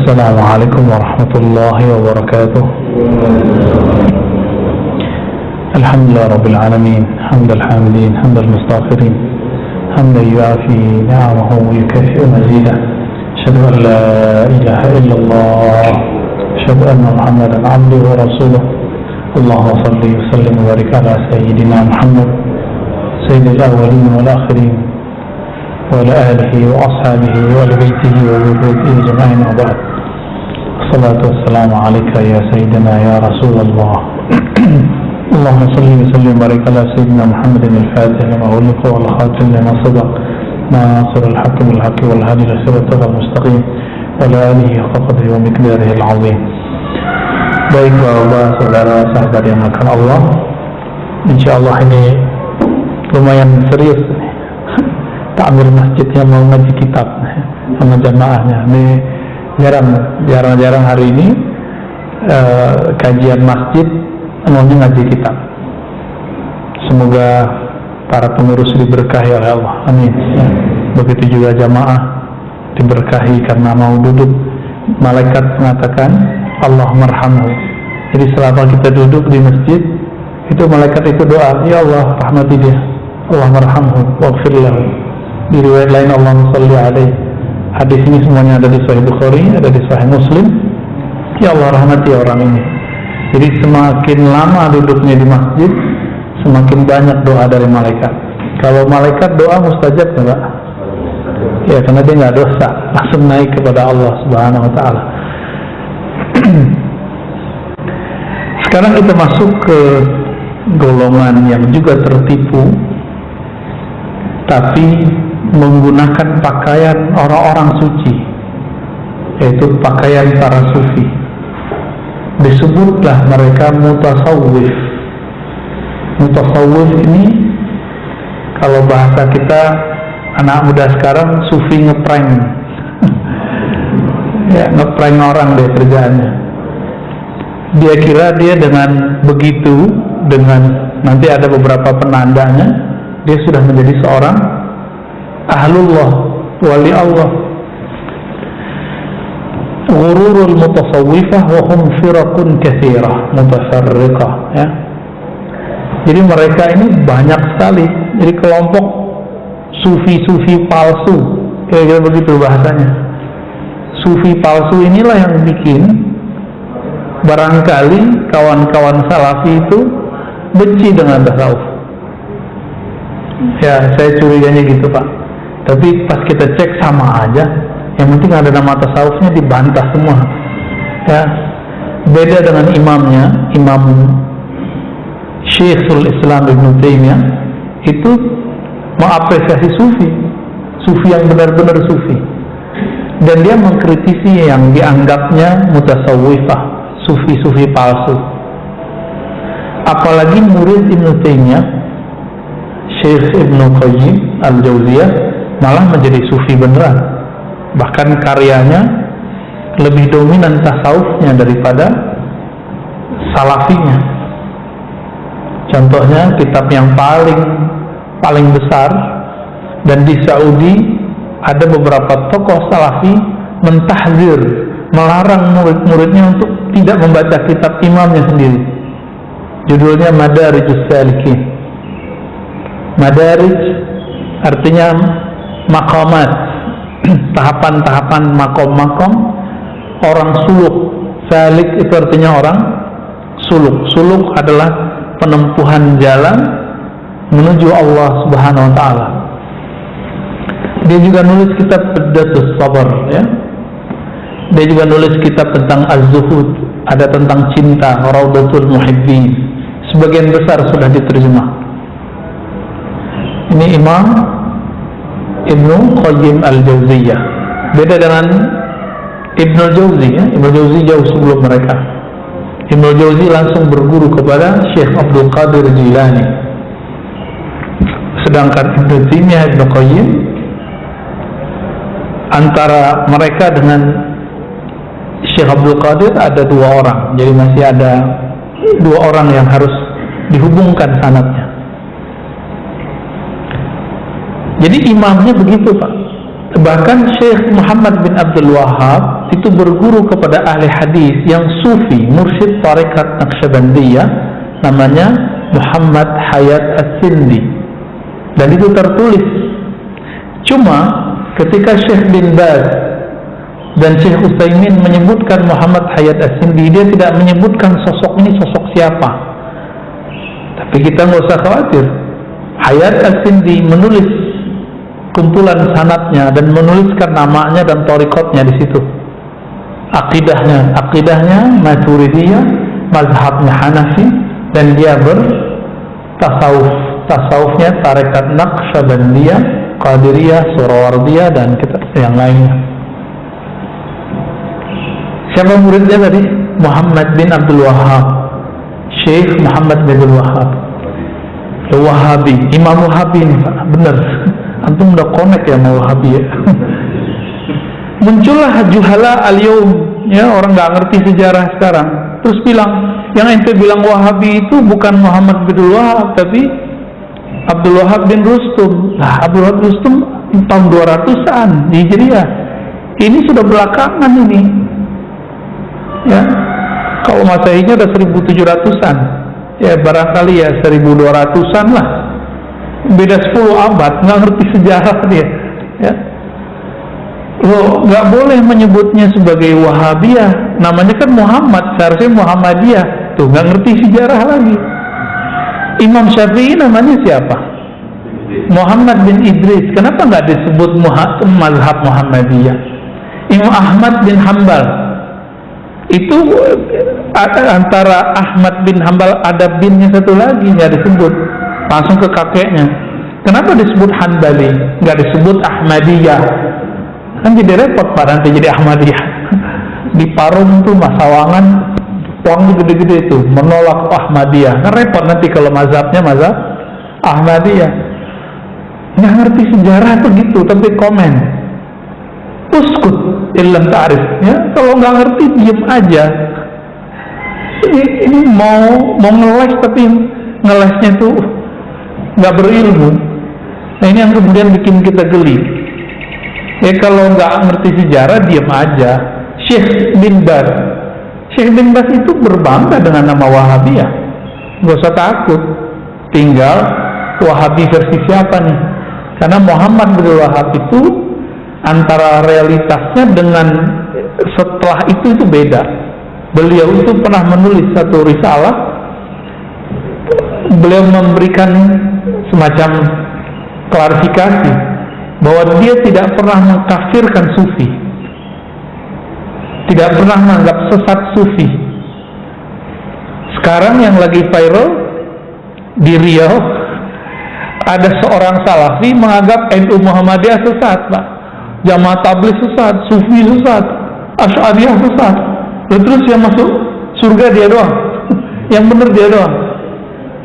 Assalamualaikum warahmatullahi wabarakatuh. Alhamdulillah Rabbil Alamin, hamdal hamidin, hamdal mustaghfirin, hamdan yuafi ni'amahu wa yukafi'u mazidah. Asyhadu an la ilaha illallah, asyhadu anna Muhammadan abduhu wa rasuluh. Allahumma salli wa sallim wa barik ala sayyidina Muhammad sayyidil awwalin wal akhirin wa ala alihi wa ashabihi wa ala baitihi wa dhurriyyatihi ajma'in, wa ba'd. Assalatu wassalamu alayka ya sayyidina ya Rasulullah. Allahumma salli wa sallim wa barik ala sayyidina Muhammadin al-Fatih lima ughliqa wal khatim lima sabaq nasir al-haqq bil haqq wal hadi ila siratal mustaqim wa ala alihi haqqa qadrihi wa miqdarihi al-'azim. Baik Bapak, saudara, sahabat yang makan Allah, insyaallah ini lumayan serius nih. Takmir masjidnya mau ngaji kitab sama jamaahnya. Ini jarang-jarang hari ini kajian masjid maunya ngaji kitab. Semoga para pengurus diberkahi oleh Allah, amin. Begitu juga jamaah diberkahi karena mau duduk. Malaikat mengatakan Allah marhamhu. Jadi selama kita duduk di masjid, itu malaikat itu doa, ya Allah rahmati dia, Allah marhamhu waghfir lahu. Di riwayat lain Allahumma shalli alaihi. Hadis ini semuanya ada di Sahih Bukhari, ada di Sahih Muslim. Ya Allah rahmati orang ini. Jadi semakin lama duduknya di masjid, semakin banyak doa dari malaikat. Kalau malaikat doa mustajab enggak? Ya, karena dia nggak dosa, langsung naik kepada Allah Subhanahu wa taala. Sekarang kita masuk ke golongan yang juga tertipu, tapi menggunakan pakaian orang-orang suci, yaitu pakaian para sufi. Disebutlah mereka mutasawwif. Mutasawwif ini kalau bahasa kita anak muda sekarang sufi ngeprank. Ya, ngeprank orang deh kerjaannya. Dia kira dia dengan begitu, dengan nanti ada beberapa penandanya, dia sudah menjadi seorang ahlullah, wali Allah. Ghururul mutasawwifah wa hum firaqun katsirah mutafarriqah, ya. Jadi mereka ini banyak sekali. Jadi kelompok sufi-sufi palsu, kira-kira begitu bahasanya. Sufi palsu inilah yang bikin barangkali kawan-kawan salafi itu benci dengan tasawuf. Ya, saya curiganya gitu Pak. Tapi pas kita cek sama aja. Yang penting ada nama tasawufnya dibantah semua. Ya, beda dengan imamnya, Imam Syekhul Islam Ibn Taimiyah itu mengapresiasi sufi, sufi yang benar-benar sufi, dan dia mengkritisi yang dianggapnya mutasawwifah, sufi-sufi palsu. Apalagi murid Ibn Taimiyah, Syekh Ibn Qayyim Al-Jauziyah malah menjadi sufi beneran. Bahkan karyanya lebih dominan tasawufnya daripada salafinya. Contohnya kitab yang paling besar, dan di Saudi ada beberapa tokoh salafi mentahzir, melarang murid-muridnya untuk tidak membaca kitab imamnya sendiri. Judulnya Madarijus Salikin. Madarij artinya maqamat, tahapan-tahapan, makom-makom orang suluk. Salik itu artinya orang suluk. Suluk adalah penempuhan jalan menuju Allah Subhanahu wa taala. Dia juga nulis kitab Badatus Sabar, ya. Dia juga nulis kitab tentang Az-Zuhud, ada tentang cinta, Raudatul Muhibbin. Sebagian besar sudah diterjemah. Ini Imam Ibnu Qayyim Al-Jauziyah. Beda dengan Ibnu Jauzi, ya. Ibnu Jauzi jauh sebelum mereka. Ibnu Jauzi langsung berguru kepada Syekh Abdul Qadir Jilani. Sedangkan Ibnu Taimiyah, Ibnu Qayyim, antara mereka dengan Syekh Abdul Qadir ada 2 orang. Jadi masih ada 2 orang yang harus dihubungkan sanadnya. Jadi imamnya begitu Pak. Bahkan Syekh Muhammad bin Abdul Wahhab itu berguru kepada ahli hadis yang sufi, mursyid tarekat Naqsyabandiyah, namanya Muhammad Hayat As-Sindi, dan itu tertulis. Cuma ketika Syekh bin Baz dan Syekh Utsaimin menyebutkan Muhammad Hayat As-Sindi, dia tidak menyebutkan sosok ini sosok siapa. Tapi kita nggak usah khawatir, Hayat As-Sindi menulis kumpulan sanadnya dan menuliskan namanya dan thariqatnya di situ. Akidahnya Maturidiyah, mazhabnya Hanafi, dan dia tasawufnya tarekat Naqsyabandiyah, Qadiriyah, Surawardiyah, dan yang lainnya. Siapa muridnya tadi? Muhammad bin Abdul Wahhab, Syekh Muhammad bin Abdul Wahhab Wahabi, Imam Wahabi ini Pak, benar. Antum udah connect ya sama Wahabi ya. Muncullah juhala al-yawm, ya, orang nggak ngerti sejarah sekarang, terus bilang, yang ente bilang Wahabi itu bukan Muhammad bin Abdul Wahhab, tapi Abdul Wahhab bin Rustum. Nah, Abdul Wahhab bin Rustum tahun 200-an Hijriah. Ini sudah belakangan ini. Ya. Kalau Masehinya udah 1700-an. Ya, barangkali ya 1200-an lah. Beda 10 abad, nggak ngerti sejarah dia. Ya. Lo nggak boleh menyebutnya sebagai Wahabiyah, namanya kan Muhammad, seharusnya Muhammadiyah. Tuh, nggak ngerti sejarah lagi. Imam Syafi'i namanya siapa? Muhammad bin Idris. Kenapa nggak disebut mazhab Muhammadiyah? Imam Ahmad bin Hambal, itu antara Ahmad bin Hambal ada binnya satu lagi, nggak disebut, langsung ke kakeknya. Kenapa disebut Hanbali, nggak disebut Ahmadiyah? Kan jadi repot Pak nanti jadi Ahmadiyah. Di Parung tuh Masawangan, uang gede-gede itu menolak Ahmadiyah. Kan repot nanti kalau mazhabnya mazhab Ahmadiyah. Nggak ngerti sejarah tuh gitu, tapi komen. Uskut illam ta'rif, ya. Kalau nggak ngerti diem aja. Ini mau ngeles tapi ngelesnya tuh nggak berilmu. Nah, ini yang kemudian bikin kita geli. Ya, kalau nggak ngerti sejarah diem aja. Syekh bin Baz itu berbangga dengan nama Wahabiyah. Nggak usah takut. Tinggal Wahabi versi siapa nih? Karena Muhammad bin Wahab itu antara realitasnya dengan setelah itu beda. Beliau itu pernah menulis satu risalah. Beliau memberikan semacam klarifikasi bahwa dia tidak pernah mengkafirkan sufi, tidak pernah menganggap sesat sufi. Sekarang yang lagi viral di Riau, ada seorang salafi menganggap NU Muhammadiyah sesat, Pak. Jamaah tabligh sesat, sufi sesat, Asy'ariyah sesat. Terus yang masuk surga dia doang, yang benar dia doang.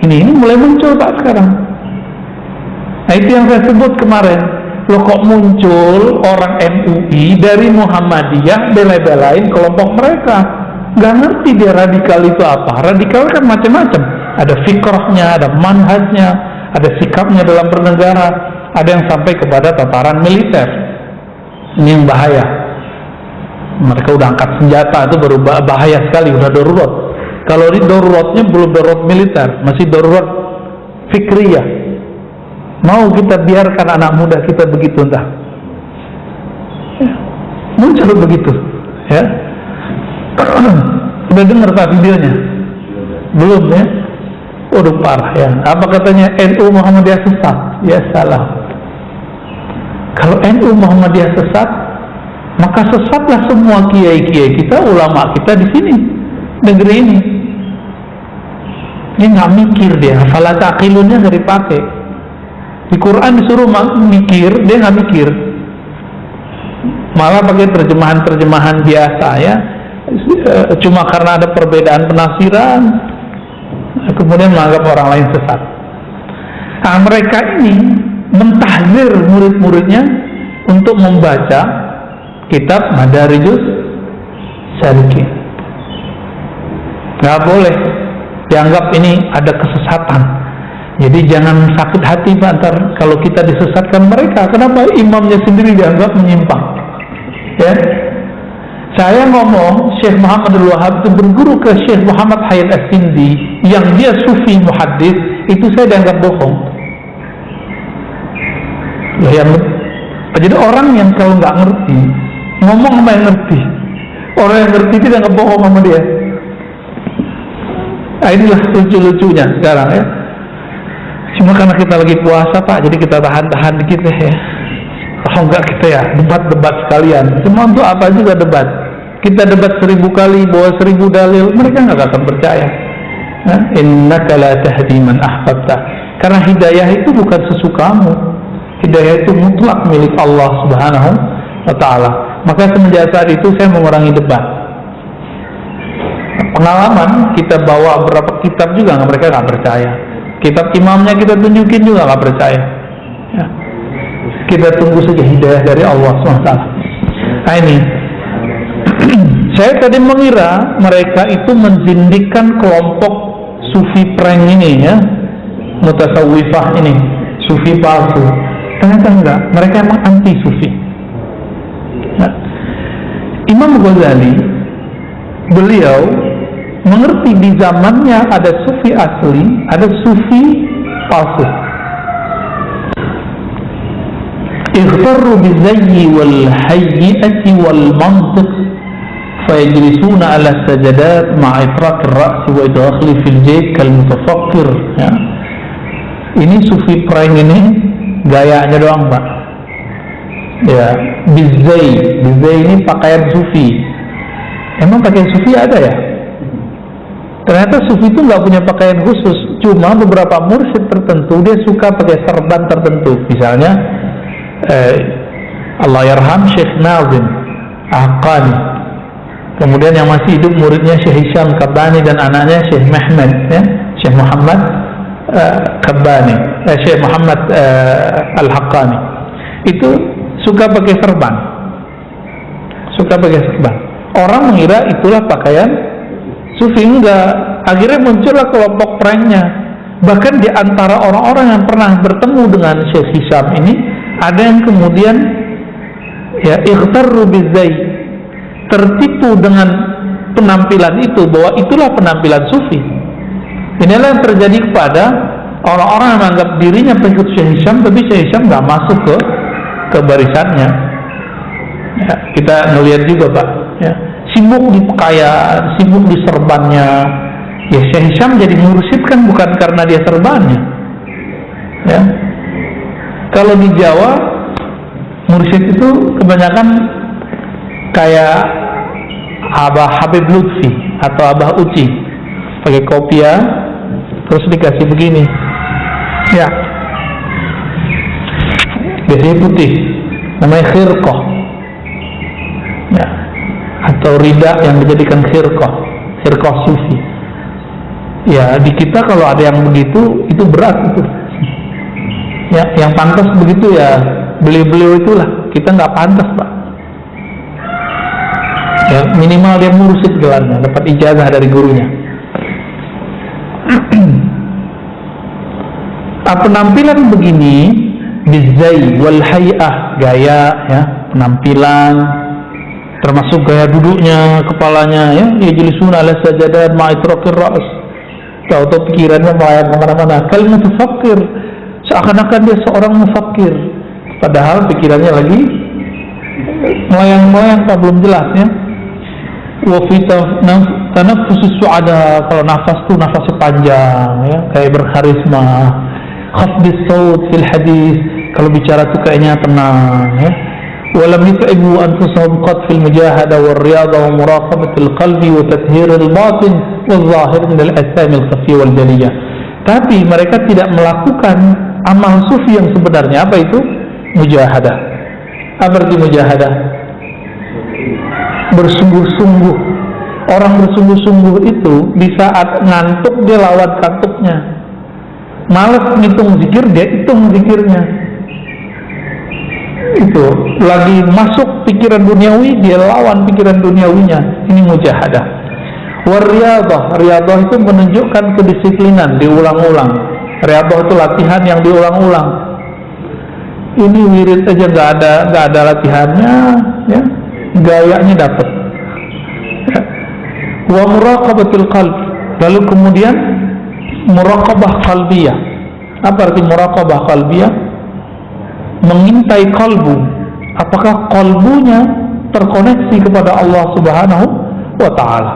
Ini mulai muncul Pak sekarang. Nah, itu yang saya sebut kemarin. Loh, kok muncul orang MUI dari Muhammadiyah bela-belain kelompok mereka? Gak ngerti dia radikal itu apa. Radikal kan macam-macam. Ada fikrahnya, ada manhajnya, ada sikapnya dalam bernegara, ada yang sampai kepada tataran militer. Ini yang bahaya. Mereka udah angkat senjata, itu baru bahaya sekali, udah darurat. Kalau di daruratnya belum darurat militer, masih darurat fikriyah. Mau kita biarkan anak muda kita begitu entah? Ya, muncul begitu, ya. Udah dengar Pak videonya? Belum ya? Udah parah ya. Apa katanya NU Muhammadiyah sesat? Ya salah. Kalau NU Muhammadiyah sesat, maka sesatlah semua kiai-kiai kita, ulama kita di sini, negeri ini. Dia nggak mikir dia, fala taqilunnya nggak dipakai. Di Quran disuruh mikir, dia nggak mikir, malah pakai terjemahan-terjemahan biasa ya. Cuma karena ada perbedaan penafsiran, kemudian menganggap orang lain sesat. Nah, mereka ini mentahzir murid-muridnya untuk membaca kitab Madarijus Salikin. Nggak boleh dianggap ini ada kesesatan. Jadi jangan sakit hati Pak ntar kalau kita disesatkan mereka. Kenapa imamnya sendiri dianggap menyimpang? Ya, Saya ngomong Syekh Muhammad Abdul Wahab itu berguru ke Syekh Muhammad Hayat As-Sindi yang dia sufi muhaddis, itu saya dianggap bohong. Jadi orang yang kalau nggak ngerti ngomong sama yang ngerti, orang yang ngerti itu dianggap bohong sama dia. Nah, inilah lucu-lucunya sekarang ya. Cuma karena kita lagi puasa Pak, jadi kita tahan-tahan dikit ya. Kalau enggak kita ya debat-debat sekalian. Cuma untuk apa juga debat? Kita debat 1000 kali, bawa 1000 dalil, mereka nggak akan percaya. Innaka la tahdi man ahbabta. Karena hidayah itu bukan sesukamu. Hidayah itu mutlak milik Allah Subhanahu wa ta'ala. Maka semenjak saat itu saya mengurangi debat. Pengalaman kita bawa beberapa kitab juga mereka nggak percaya. Kitab imamnya kita tunjukin juga nggak percaya ya. Kita tunggu saja hidayah dari Allah SWT. Nah ini saya tadi mengira mereka itu menzindikkan kelompok sufi prank ini ya, mutasawwifah ini, sufi palsu. Ternyata enggak, mereka emang anti sufi. Nah, Imam Ghazali beliau mengerti di zamannya ada sufi asli, ada sufi palsu. Ightarru bizayyi wal hayyi'ati wal mantiq fayajlisuna ala sajadat ma'a itraq ar-ra's wa idkhali fil jayb kal mutafakkir ya. Ini sufi prank ini gayanya doang Pak ya. Bizay ini pakaian sufi. Emang pakaian sufi ada ya? Ternyata sufi itu nggak punya pakaian khusus, cuma beberapa mursyid tertentu dia suka pakai serban tertentu. Misalnya Allah yarham Syekh Nazim Aqani, kemudian yang masih hidup muridnya Syekh Hisham Kabbani dan anaknya Syekh Muhammad ya, Syekh Muhammad Kabbani, Syekh Muhammad Al-Haqqani, itu suka pakai serban, Orang mengira itulah pakaian sufi. Enggak, akhirnya muncullah kelompok pranknya. Bahkan di antara orang-orang yang pernah bertemu dengan Syekh Hisham ini, ada yang kemudian ya ightarru bizay, tertipu dengan penampilan itu, bahwa itulah penampilan sufi. Inilah yang terjadi kepada orang-orang yang menganggap dirinya pengikut Syekh Hisham, tapi Syekh Hisham nggak masuk ke barisannya ya. Kita ngelihat juga Pak ya, sibuk di pakaian, sibuk di serbannya ya. Syekh Hisham jadi mursyid kan bukan karena dia serbannya ya. Kalau di Jawa mursyid itu kebanyakan kayak Abah Habib Lutfi atau Abah Uci, pakai kopiah terus dikasih begini ya, biasanya putih, namanya khirqah ya, atau rida yang dijadikan khirqah sufi ya. Di kita kalau ada yang begitu itu berat itu ya, yang pantas begitu ya beliau-beliau itulah. Kita nggak pantas Pak ya, minimal dia mursyid gelarnya, dapat ijazah dari gurunya. Penampilan begini bizai wal hay'ah, gaya ya, penampilan termasuk gaya duduknya, kepalanya ya, yajlisuna ala sajadat ma'itraqir ra's, atau pikirannya melayang kemana-mana, kal mutafakkir, seakan-akan dia seorang mufakkir, padahal pikirannya lagi melayang-melayang, belum jelas ya. Wa fi tanaffusus su'ada, kalau nafas tuh nafasnya panjang ya, kayak berkarisma. Khafdis saut fil hadis, kalau bicara tuh kayaknya tenang ya. Walam yut'ibu anfusahum qad fil mujahada wal riyada wa muraqabatil qalbi wa tathhiril batin wal zahir min al asami al khafiyah wal jaliyah. Tapi mereka tidak melakukan amal sufi yang sebenarnya. Apa itu? Mujahadah. Apa arti mujahadah? Bersungguh-sungguh. Orang bersungguh-sungguh itu di saat ngantuk dia lawan kantuknya, malas ngitung zikir dia hitung zikirnya, itu lagi masuk pikiran duniawi dia lawan pikiran duniawinya. Ini mujahadah. Warriyadah, riyadah itu menunjukkan kedisiplinan, diulang-ulang. Riyadah itu latihan yang diulang-ulang. Ini wirid aja nggak ada latihannya ya, gayanya dapat. Wa muraqabatul qalb. Lalu kemudian muraqabah qalbiyah. Apa arti muraqabah qalbiyah? Mengintai kalbu. Apakah kalbunya terkoneksi kepada Allah Subhanahu wa ta'ala?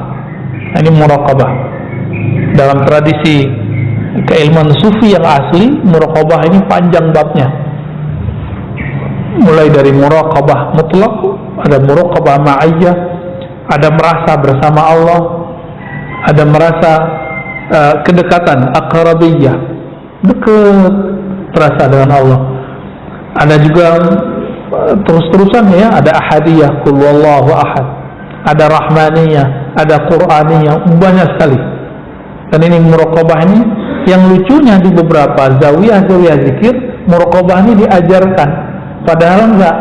Ini muraqabah. Dalam tradisi keilmuan sufi yang asli, muraqabah ini panjang babnya. Mulai dari muraqabah mutlak, ada muraqabah ma'iyah, ada merasa bersama Allah, ada merasa kedekatan, aqrabiyah, dekat terasa dengan Allah. Ada juga terus-terusan ya, ada ahadiyah, qul huwallahu ahad, ada rahmaniyah, ada qur'aniyah, banyak sekali. Dan ini muraqabah ini yang lucunya di beberapa zawiyah zikir, muraqabah ini diajarkan, padahal enggak.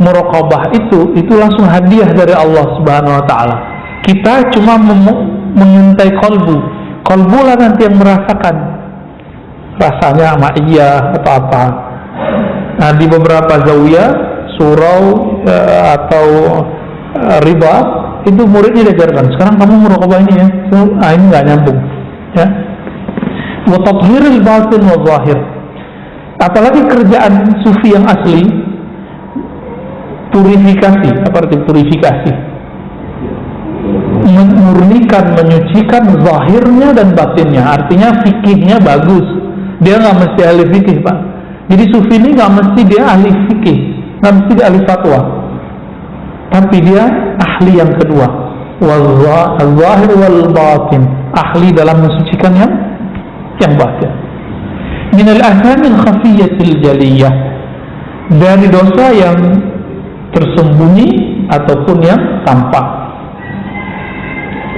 Muraqabah itu langsung hadiah dari Allah Subhanahu wa ta'ala. Kita cuma mengintai kalbu lah nanti yang merasakan rasanya ma'iyah atau apa. Nah, di beberapa zawiyah, surau atau riba, itu muridnya diajarkan, sekarang kamu muraqabah ini ya. Ini nggak nyambung ya. Wa tathhiril batin wa zahir. Apalagi kerjaan sufi yang asli, purifikasi. Apa arti purifikasi? Memurnikan, menyucikan zahirnya dan batinnya. Artinya fikihnya bagus. Dia nggak mesti ahli fikih, Pak. Jadi sufi ini nggak mesti dia ahli fikih, nggak mesti dia ahli fatwa, tapi dia ahli yang kedua, wal-zahir wal-batin, ahli dalam mensucikan yang batin. Min al-athamil khafiyyatil jaliyah, dari dosa yang tersembunyi ataupun yang tampak.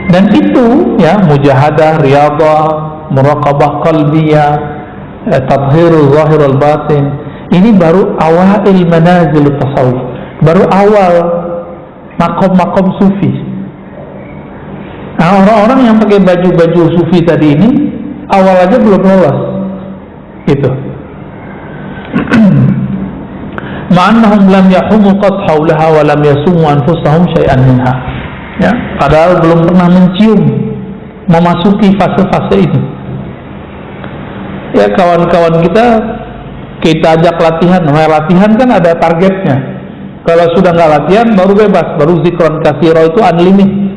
Dan itu ya, mujahadah, riyadhah, muraqabah qalbiyah, tathhirul zahir wal batin, ini baru awail manazil tasawuf, baru awal makom-makom sufi. Nah, orang-orang yang pakai baju-baju sufi tadi ini awal aja belum lolos gitu. Ma'annahum lam yahumu qad haulaha wa lam yasumu anfusahum syai'an minha. Ya, padahal belum pernah mencium, memasuki fase-fase itu. Ya, kawan-kawan kita ajak latihan. Namanya latihan kan ada targetnya. Kalau sudah nggak latihan baru bebas, baru zikron katsira itu unlimited.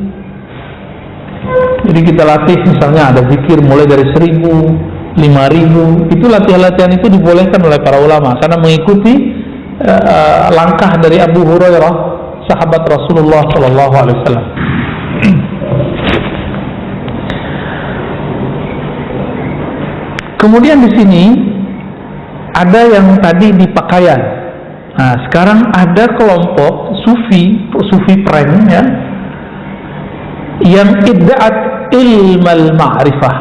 Jadi kita latih, misalnya ada zikir mulai dari 1000, 5000. Itu latihan-latihan itu dibolehkan oleh para ulama karena mengikuti langkah dari Abu Hurairah, sahabat Rasulullah Shallallahu Alaihi Wasallam. Kemudian di sini ada yang tadi di pakaian. Nah, sekarang ada kelompok sufi prank ya, yang idda'at ilmal ma'rifah,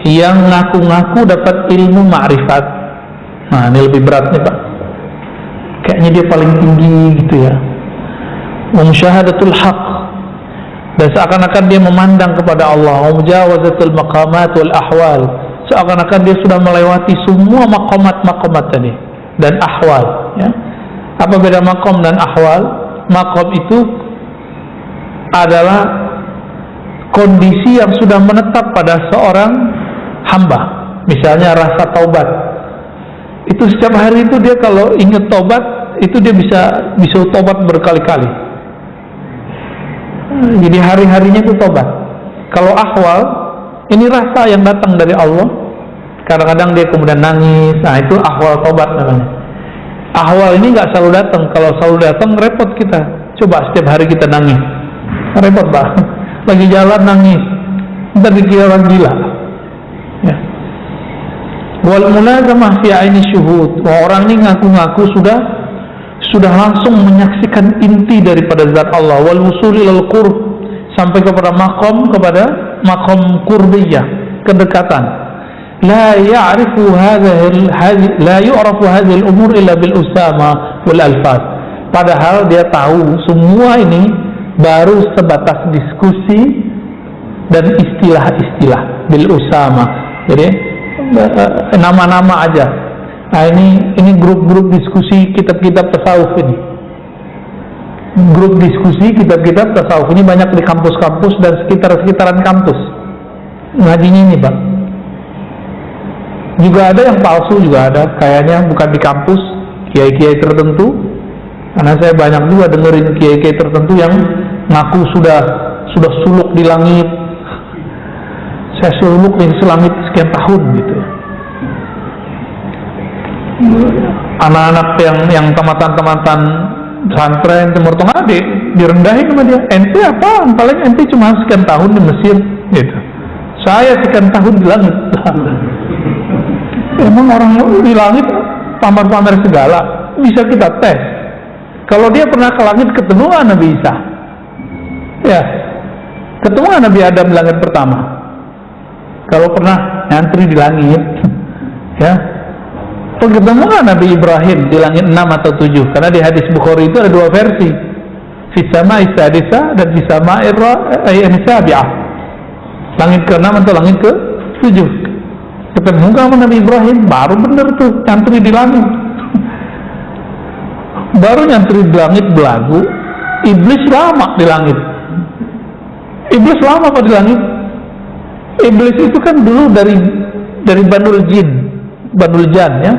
yang ngaku-ngaku dapat ilmu ma'rifat. Nah, ini lebih berat nih, Pak. Kayaknya dia paling tinggi gitu ya. Musyahadatul haq, dan seakan-akan dia memandang kepada Allah. Mujawazatul maqamat wal ahwal, seakan-akan dia sudah melewati semua maqamat tadi dan ahwal ya. Apa beda maqam dan ahwal? Maqam itu adalah kondisi yang sudah menetap pada seorang hamba. Misalnya rasa taubat, itu setiap hari itu dia kalau ingat taubat itu dia bisa taubat berkali-kali. Jadi hari-harinya itu taubat. Kalau ahwal, ini rasa yang datang dari Allah. Kadang-kadang dia kemudian nangis. Nah, itu ahwal taubat namanya. Ahwal ini nggak selalu datang. Kalau selalu datang repot kita. Coba setiap hari kita nangis, repot banget. Lagi jalan nangis, ntar dikira orang gila ya. Wal mulazamah fi aini syuhud, orang ini ngaku-ngaku sudah langsung menyaksikan inti daripada zat Allah. Wal wusul ilal qurb, sampai kepada makom qurbiyah, kedekatan. La ya'rifu la yu'rafu hadhihi al-umur illa bil usama wal alfaz. Padahal dia tahu semua ini baru sebatas diskusi dan istilah-istilah bil usama. Jadi nama-nama aja. Nah, ini grup-grup diskusi kitab-kitab tasawuf ini. grup diskusi kitab-kitab tasawuf ini banyak di kampus-kampus dan sekitar-sekitaran kampus. Ngajinya ini Pak. Juga ada yang palsu, juga ada. Kayaknya bukan di kampus, kiai-kiai tertentu. Karena saya banyak juga dengerin kiai-kiai tertentu yang ngaku sudah suluk di langit. Saya suluk di langit sekian tahun gitu. Anak-anak yang tamatan-tamatan pesantren Timur Tengah direndahin sama dia. Ente apa? Paling ente cuma sekian tahun di Mesir gitu. Saya sekian tahun di langit. Emang orang di langit pamer-pamer segala. Bisa kita tes. Kalau dia pernah ke langit ketemu Nabi Isa. Ya. Ketemu Nabi Adam di langit pertama. Kalau pernah nyantri di langit, ya. Ketemu Nabi Ibrahim di langit 6 atau 7. Karena di hadis Bukhari itu ada dua versi. Fis sama'i sadisa dan fis sama'i sabi'ah. Langit ke-6 atau langit ke-7. Ketemu sama Nabi Ibrahim, baru bener tuh nyantri di langit. Baru nyantri di langit belagu. Iblis lama di langit. Iblis lama apa di langit? Iblis itu kan dulu dari Banul Jan ya.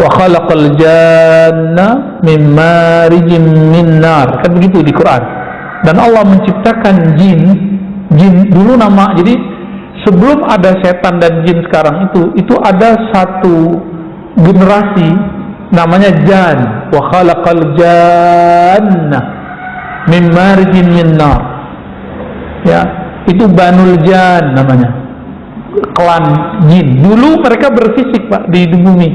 Wa khalaqal janna min marijin min nar. Kan begitu di Quran. Dan Allah menciptakan jin dulu nama. Jadi sebelum ada setan dan jin sekarang itu ada satu generasi namanya jan. Wa khalaqal janna min marijin min nar. Ya, itu Banul Jan namanya. Klan jin. Dulu mereka bersisik Pak di bumi.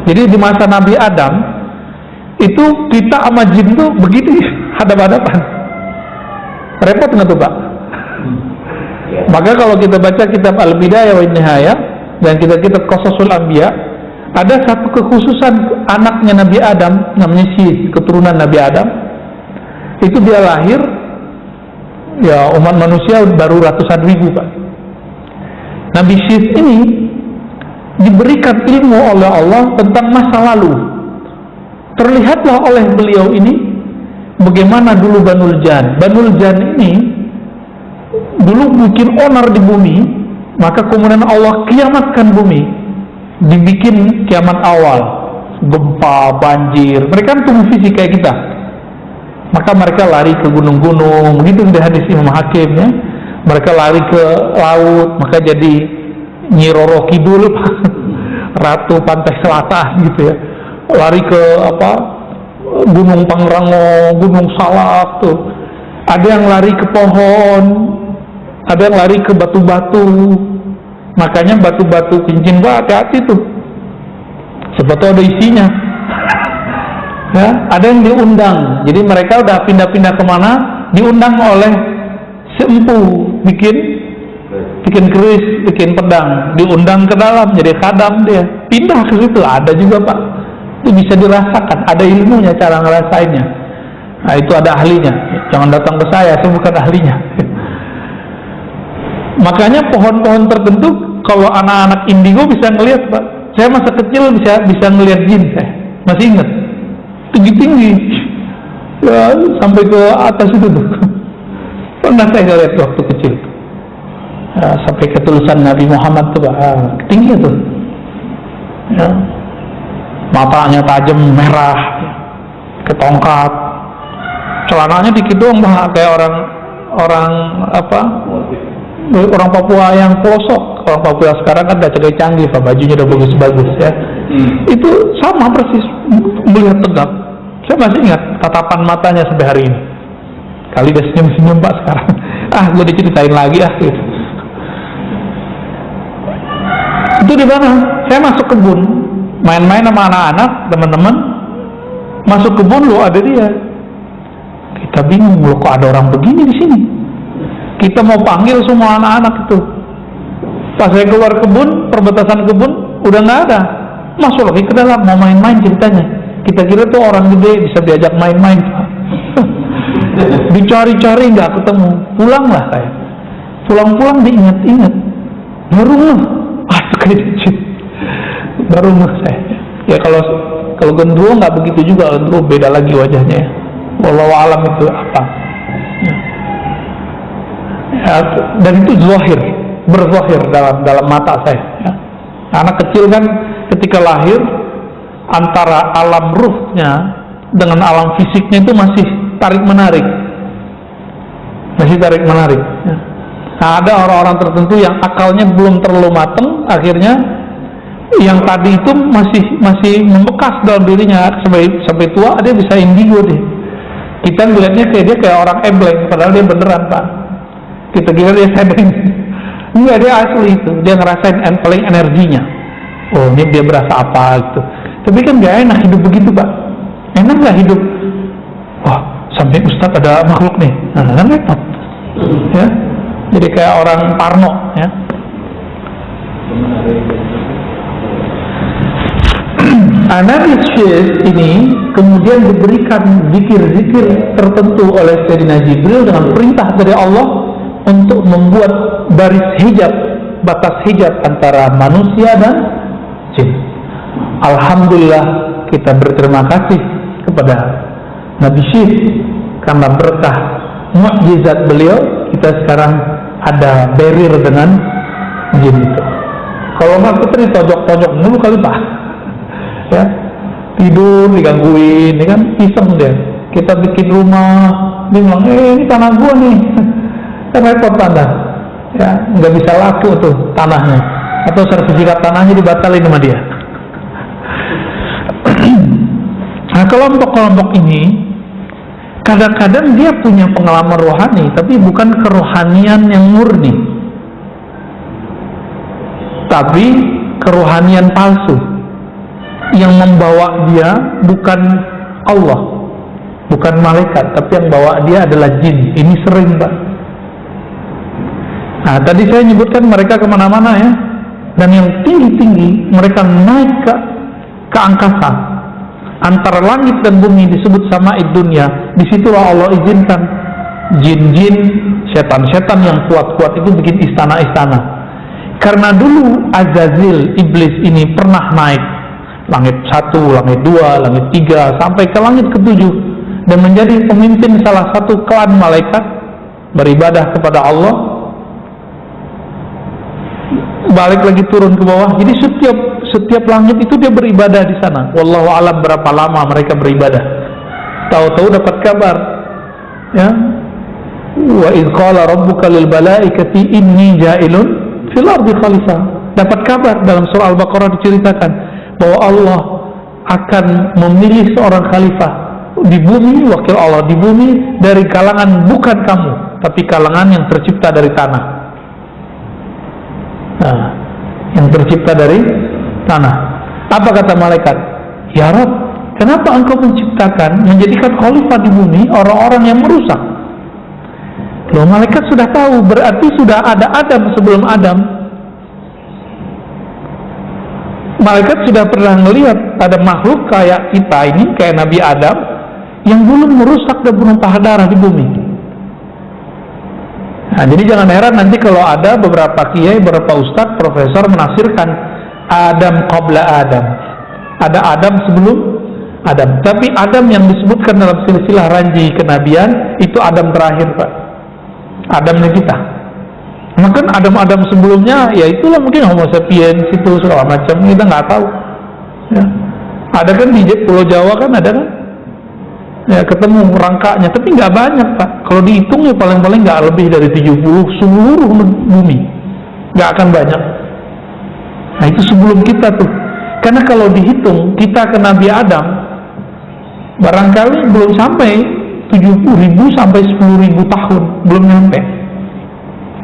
Jadi di masa Nabi Adam itu kita sama jin tuh begini hadap-hadapan. Repot nggak tuh Pak? Maka kalau kita baca kitab Al-Bidayah wa Nihayah dan kitab Qasasul Anbiya, ada satu kekhususan anaknya Nabi Adam namanya Syith, keturunan Nabi Adam. Itu dia lahir, ya umat manusia baru ratusan ribu Pak. Nabi Syith ini diberikan ilmu oleh Allah tentang masa lalu. Terlihatlah oleh beliau ini bagaimana dulu Banul Jan. Banul Jan ini dulu bikin onar di bumi, maka kemudian Allah kiamatkan bumi, dibikin kiamat awal, gempa, banjir. Mereka kan tubuh fisik kayak kita, maka mereka lari ke gunung-gunung, begitu di hadis Imam Hakim ya. Mereka lari ke laut, maka jadi Nyi Roro Kidul, Ratu Pantai Selatan gitu ya. Lari ke Gunung Pangrango, Gunung Salak tuh. Ada yang lari ke pohon, ada yang lari ke batu-batu. Makanya batu-batu cincin Pak, hati-hati tuh. Sebetulnya ada isinya. Ya, ada yang diundang. Jadi mereka udah pindah-pindah kemana, diundang oleh sempu, bikin keris, bikin pedang, diundang ke dalam jadi khadam dia, pindah ke situ. Ada juga Pak, itu bisa dirasakan, ada ilmunya cara ngerasainnya. Nah itu ada ahlinya, jangan datang ke saya bukan ahlinya. Makanya pohon-pohon tertentu kalau anak-anak indigo bisa ngelihat Pak. Saya masa kecil bisa ngelihat jin, saya masih ingat, tinggi-tinggi ya, sampai ke atas itu tuh. Pernah saya lihat waktu kecil ya, sampai ke tulisan Nabi Muhammad tuh tinggi tuh ya. Matanya tajam merah, ketongkat, celananya dikit doang kayak orang Papua yang pelosok. Orang Papua sekarang kan udah canggih, bajunya udah bagus-bagus ya. Itu sama persis, melihat tegap. Saya masih ingat tatapan matanya sampai hari ini. Kali dia senyum-senyum Pak sekarang. Gue diceritain lagi gitu. Itu di mana? Saya masuk kebun, main-main sama anak-anak, teman-teman. Masuk kebun lo ada dia. Kita bingung lo kok ada orang begini di sini. Kita mau panggil semua anak-anak itu. Pas saya keluar kebun, perbatasan kebun udah nggak ada. Masuk lagi ke dalam mau main-main ceritanya. Kita kira tuh orang gede bisa diajak main-main. Dicari-cari nggak ketemu, pulanglah saya. Pulang-pulang diingat-ingat, baru ngeh, kayak dicit, baru ngeh saya. Ya kalau Kalau genderuwo nggak begitu juga, genderuwo beda lagi wajahnya. Wallahu alam itu apa. Ya, dan itu zahir, berzahir dalam mata saya. Ya. Anak kecil kan ketika lahir antara alam ruhnya dengan alam fisiknya itu masih tarik menarik, Ya. Nah, ada orang-orang tertentu yang akalnya belum terlalu matang, akhirnya yang tadi itu masih membekas dalam dirinya sampai tua dia bisa indigo deh. Kita melihatnya dia kayak orang ebleng, padahal dia beneran Pak. Kita kira dia sedang, enggak, dia asli itu, dia ngerasain paling energinya. Oh ini dia berasa apa gitu. Tapi kan gak enak hidup begitu Pak. Enak gak hidup? Wah sampai Ustadz ada makhluk nih, nah kan repot. Ya, jadi kayak orang parno ya. Nabi Syekh ini kemudian diberikan zikir-zikir tertentu oleh Sayyidina Jibril dengan perintah dari Allah untuk membuat baris hijab, batas hijab antara manusia dan jin. Alhamdulillah kita berterima kasih kepada Nabi Syekh karena berkah mukjizat beliau kita sekarang ada barrier dengan jin itu. Kalau nggak kita ditojok-tojok mulu kali Pak. Ya, tidur digangguin, ini kan iseng dia. Kita bikin rumah, dia bilang, ini tanah gua nih, kan repot tanah. Ya, nggak bisa laku tuh tanahnya, atau sertifikat tanahnya dibatalin sama dia. Nah, kelompok-kelompok ini kadang-kadang dia punya pengalaman rohani, tapi bukan kerohanian yang murni, tapi kerohanian palsu. Yang membawa dia bukan Allah, bukan malaikat, tapi yang bawa dia adalah jin. Ini sering Pak. Nah tadi saya nyebutkan mereka kemana-mana ya. Dan yang tinggi-tinggi mereka naik ke angkasa. Antara langit dan bumi disebut sama'id dunya. Disitulah Allah izinkan jin-jin, setan-setan yang kuat-kuat itu bikin istana-istana. Karena dulu Azazil, iblis ini pernah naik langit 1, langit 2, langit 3 sampai ke langit ke-7 dan menjadi pemimpin salah satu klan malaikat beribadah kepada Allah, balik lagi turun ke bawah. Jadi setiap langit itu dia beribadah di sana. Wallahu alam berapa lama mereka beribadah. Tahu-tahu dapat kabar ya, wa idz qala rabbuka lil malaikati inni ja'ilun fil ardi khalifah. Dapat kabar dalam surah Al-Baqarah diceritakan bahwa Allah akan memilih seorang khalifah di bumi, wakil Allah di bumi dari kalangan bukan kamu, tapi kalangan yang tercipta dari tanah. Nah, yang tercipta dari tanah. Apa kata malaikat? Ya Rabb, kenapa engkau menciptakan, menjadikan khalifah di bumi orang-orang yang merusak? Loh, malaikat sudah tahu, berarti sudah ada Adam sebelum Adam. Malaikat sudah pernah melihat ada makhluk kayak kita ini, kayak Nabi Adam yang belum merusak dan menumpah darah di bumi. Nah, jadi jangan heran nanti kalau ada beberapa kiai, beberapa ustadz, profesor menafsirkan Adam qabla Adam. Ada Adam sebelum Adam. Tapi Adam yang disebutkan dalam silsilah ranji kenabian itu Adam terakhir Pak. Adamnya kita. Maka Adam-Adam sebelumnya ya itulah mungkin Homo sapiens itu segala macam, kita nggak tahu ya. Ada kan di Pulau Jawa kan ada kan ya, ketemu rangkanya, tapi nggak banyak Pak. Kalau dihitung ya paling-paling nggak lebih dari 70 seluruh bumi, nggak akan banyak. Nah itu sebelum kita tuh, karena kalau dihitung kita ke Nabi Adam barangkali belum sampai 70.000 sampai 10.000 tahun, belum nyampe.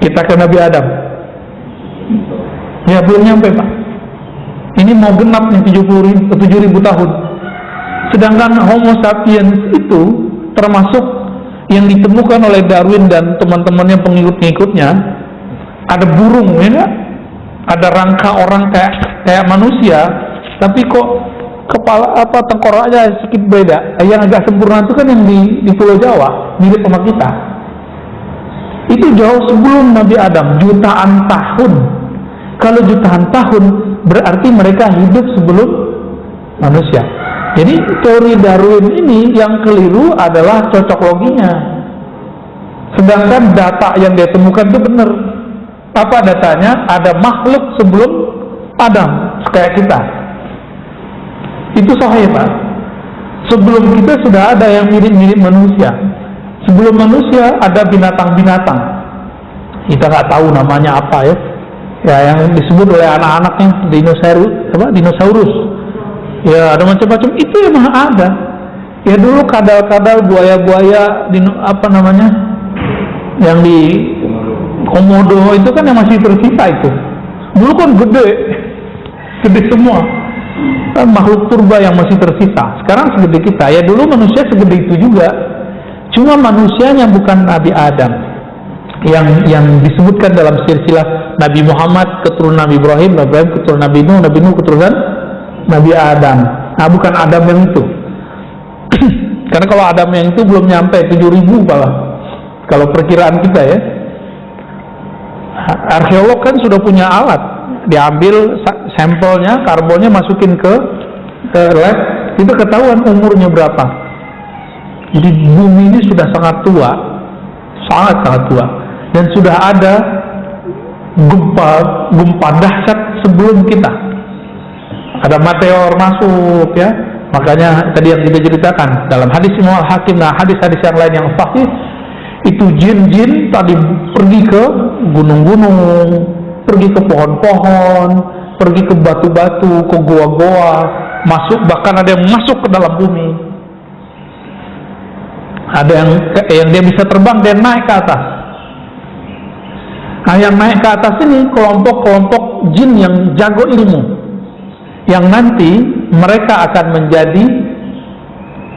Kita ke Nabi Adam ya belum nyampe Pak. Ini mau genap nih 7.000 tahun. Sedangkan Homo sapiens itu termasuk yang ditemukan oleh Darwin dan teman-temannya pengikut-pengikutnya. Ada burung ya, ada rangka orang kayak manusia, tapi kok kepala tengkoraknya sedikit beda. Yang agak sempurna itu kan yang di Pulau Jawa, mirip sama kita. Itu jauh sebelum Nabi Adam, jutaan tahun. Kalau jutaan tahun berarti mereka hidup sebelum manusia. Jadi teori Darwin ini yang keliru adalah cocok loginya. Sedangkan data yang dia temukan itu benar. Apa datanya? Ada makhluk sebelum Adam, kayak kita. Itu sahih, Pak. Sebelum kita sudah ada yang mirip-mirip manusia. Sebelum manusia ada binatang-binatang. Kita nggak tahu namanya apa ya. Ya, yang disebut oleh anak-anaknya dinosaurus. Ya, ada macam-macam. Itu emang ada. Ya dulu kadal-kadal, buaya-buaya, yang di Komodo itu kan yang masih tersisa itu. Dulu kan gede semua. Kan makhluk purba yang masih tersisa. Sekarang segede kita. Ya dulu manusia segede itu juga. Cuma manusianya bukan Nabi Adam. Yang disebutkan dalam silsilah Nabi Muhammad keturunan Nabi Ibrahim, Nabi Ibrahim keturunan Nabi Nuh keturunan Nabi Adam. Nah, bukan Adam yang itu. Karena kalau Adam yang itu belum nyampe 7.000 malah. Kalau perkiraan kita ya. Arkeolog kan sudah punya alat. Diambil sampelnya, karbonnya masukin ke lab, itu ketahuan umurnya berapa. Jadi bumi ini sudah sangat tua. Sangat tua. Dan sudah ada gempa dahsyat sebelum kita. Ada meteor masuk ya. Makanya tadi yang kita ceritakan dalam hadis Imam Al-Hakim, nah hadis-hadis yang lain yang sahih, itu jin-jin tadi pergi ke gunung-gunung, pergi ke pohon-pohon, pergi ke batu-batu, ke goa-goa, masuk, bahkan ada yang masuk ke dalam bumi. Ada yang dia bisa terbang, dia naik ke atas. Nah, yang naik ke atas ini kelompok-kelompok jin yang jago ilmu, yang nanti mereka akan menjadi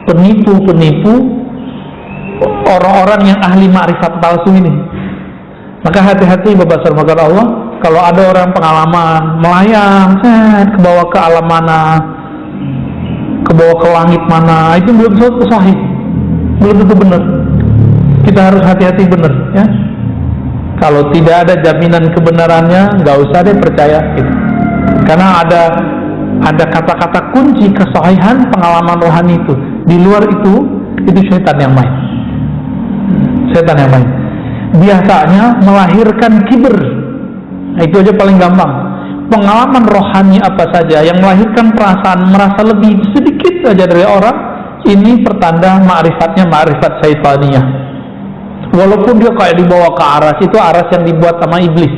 penipu-penipu orang-orang yang ahli ma'rifat palsu ini. Maka hati-hati Bapak Sarmakan Allah, kalau ada orang pengalaman melayang ke bawah ke alam mana, ke bawah ke langit mana, itu belum tentu sahih, belum tentu benar. Kita harus hati-hati benar ya. Kalau tidak ada jaminan kebenarannya, nggak usah deh percaya gitu. Karena ada kata-kata kunci kesahihan pengalaman rohani itu. Di luar itu syaitan yang main. Setan yang main. Biasanya melahirkan kibir. Nah, itu aja paling gampang. Pengalaman rohani apa saja yang melahirkan perasaan merasa lebih sedikit saja dari orang, ini pertanda ma'rifatnya ma'rifat syaitaniah. Walaupun dia kayak dibawa ke aras, itu aras yang dibuat sama iblis.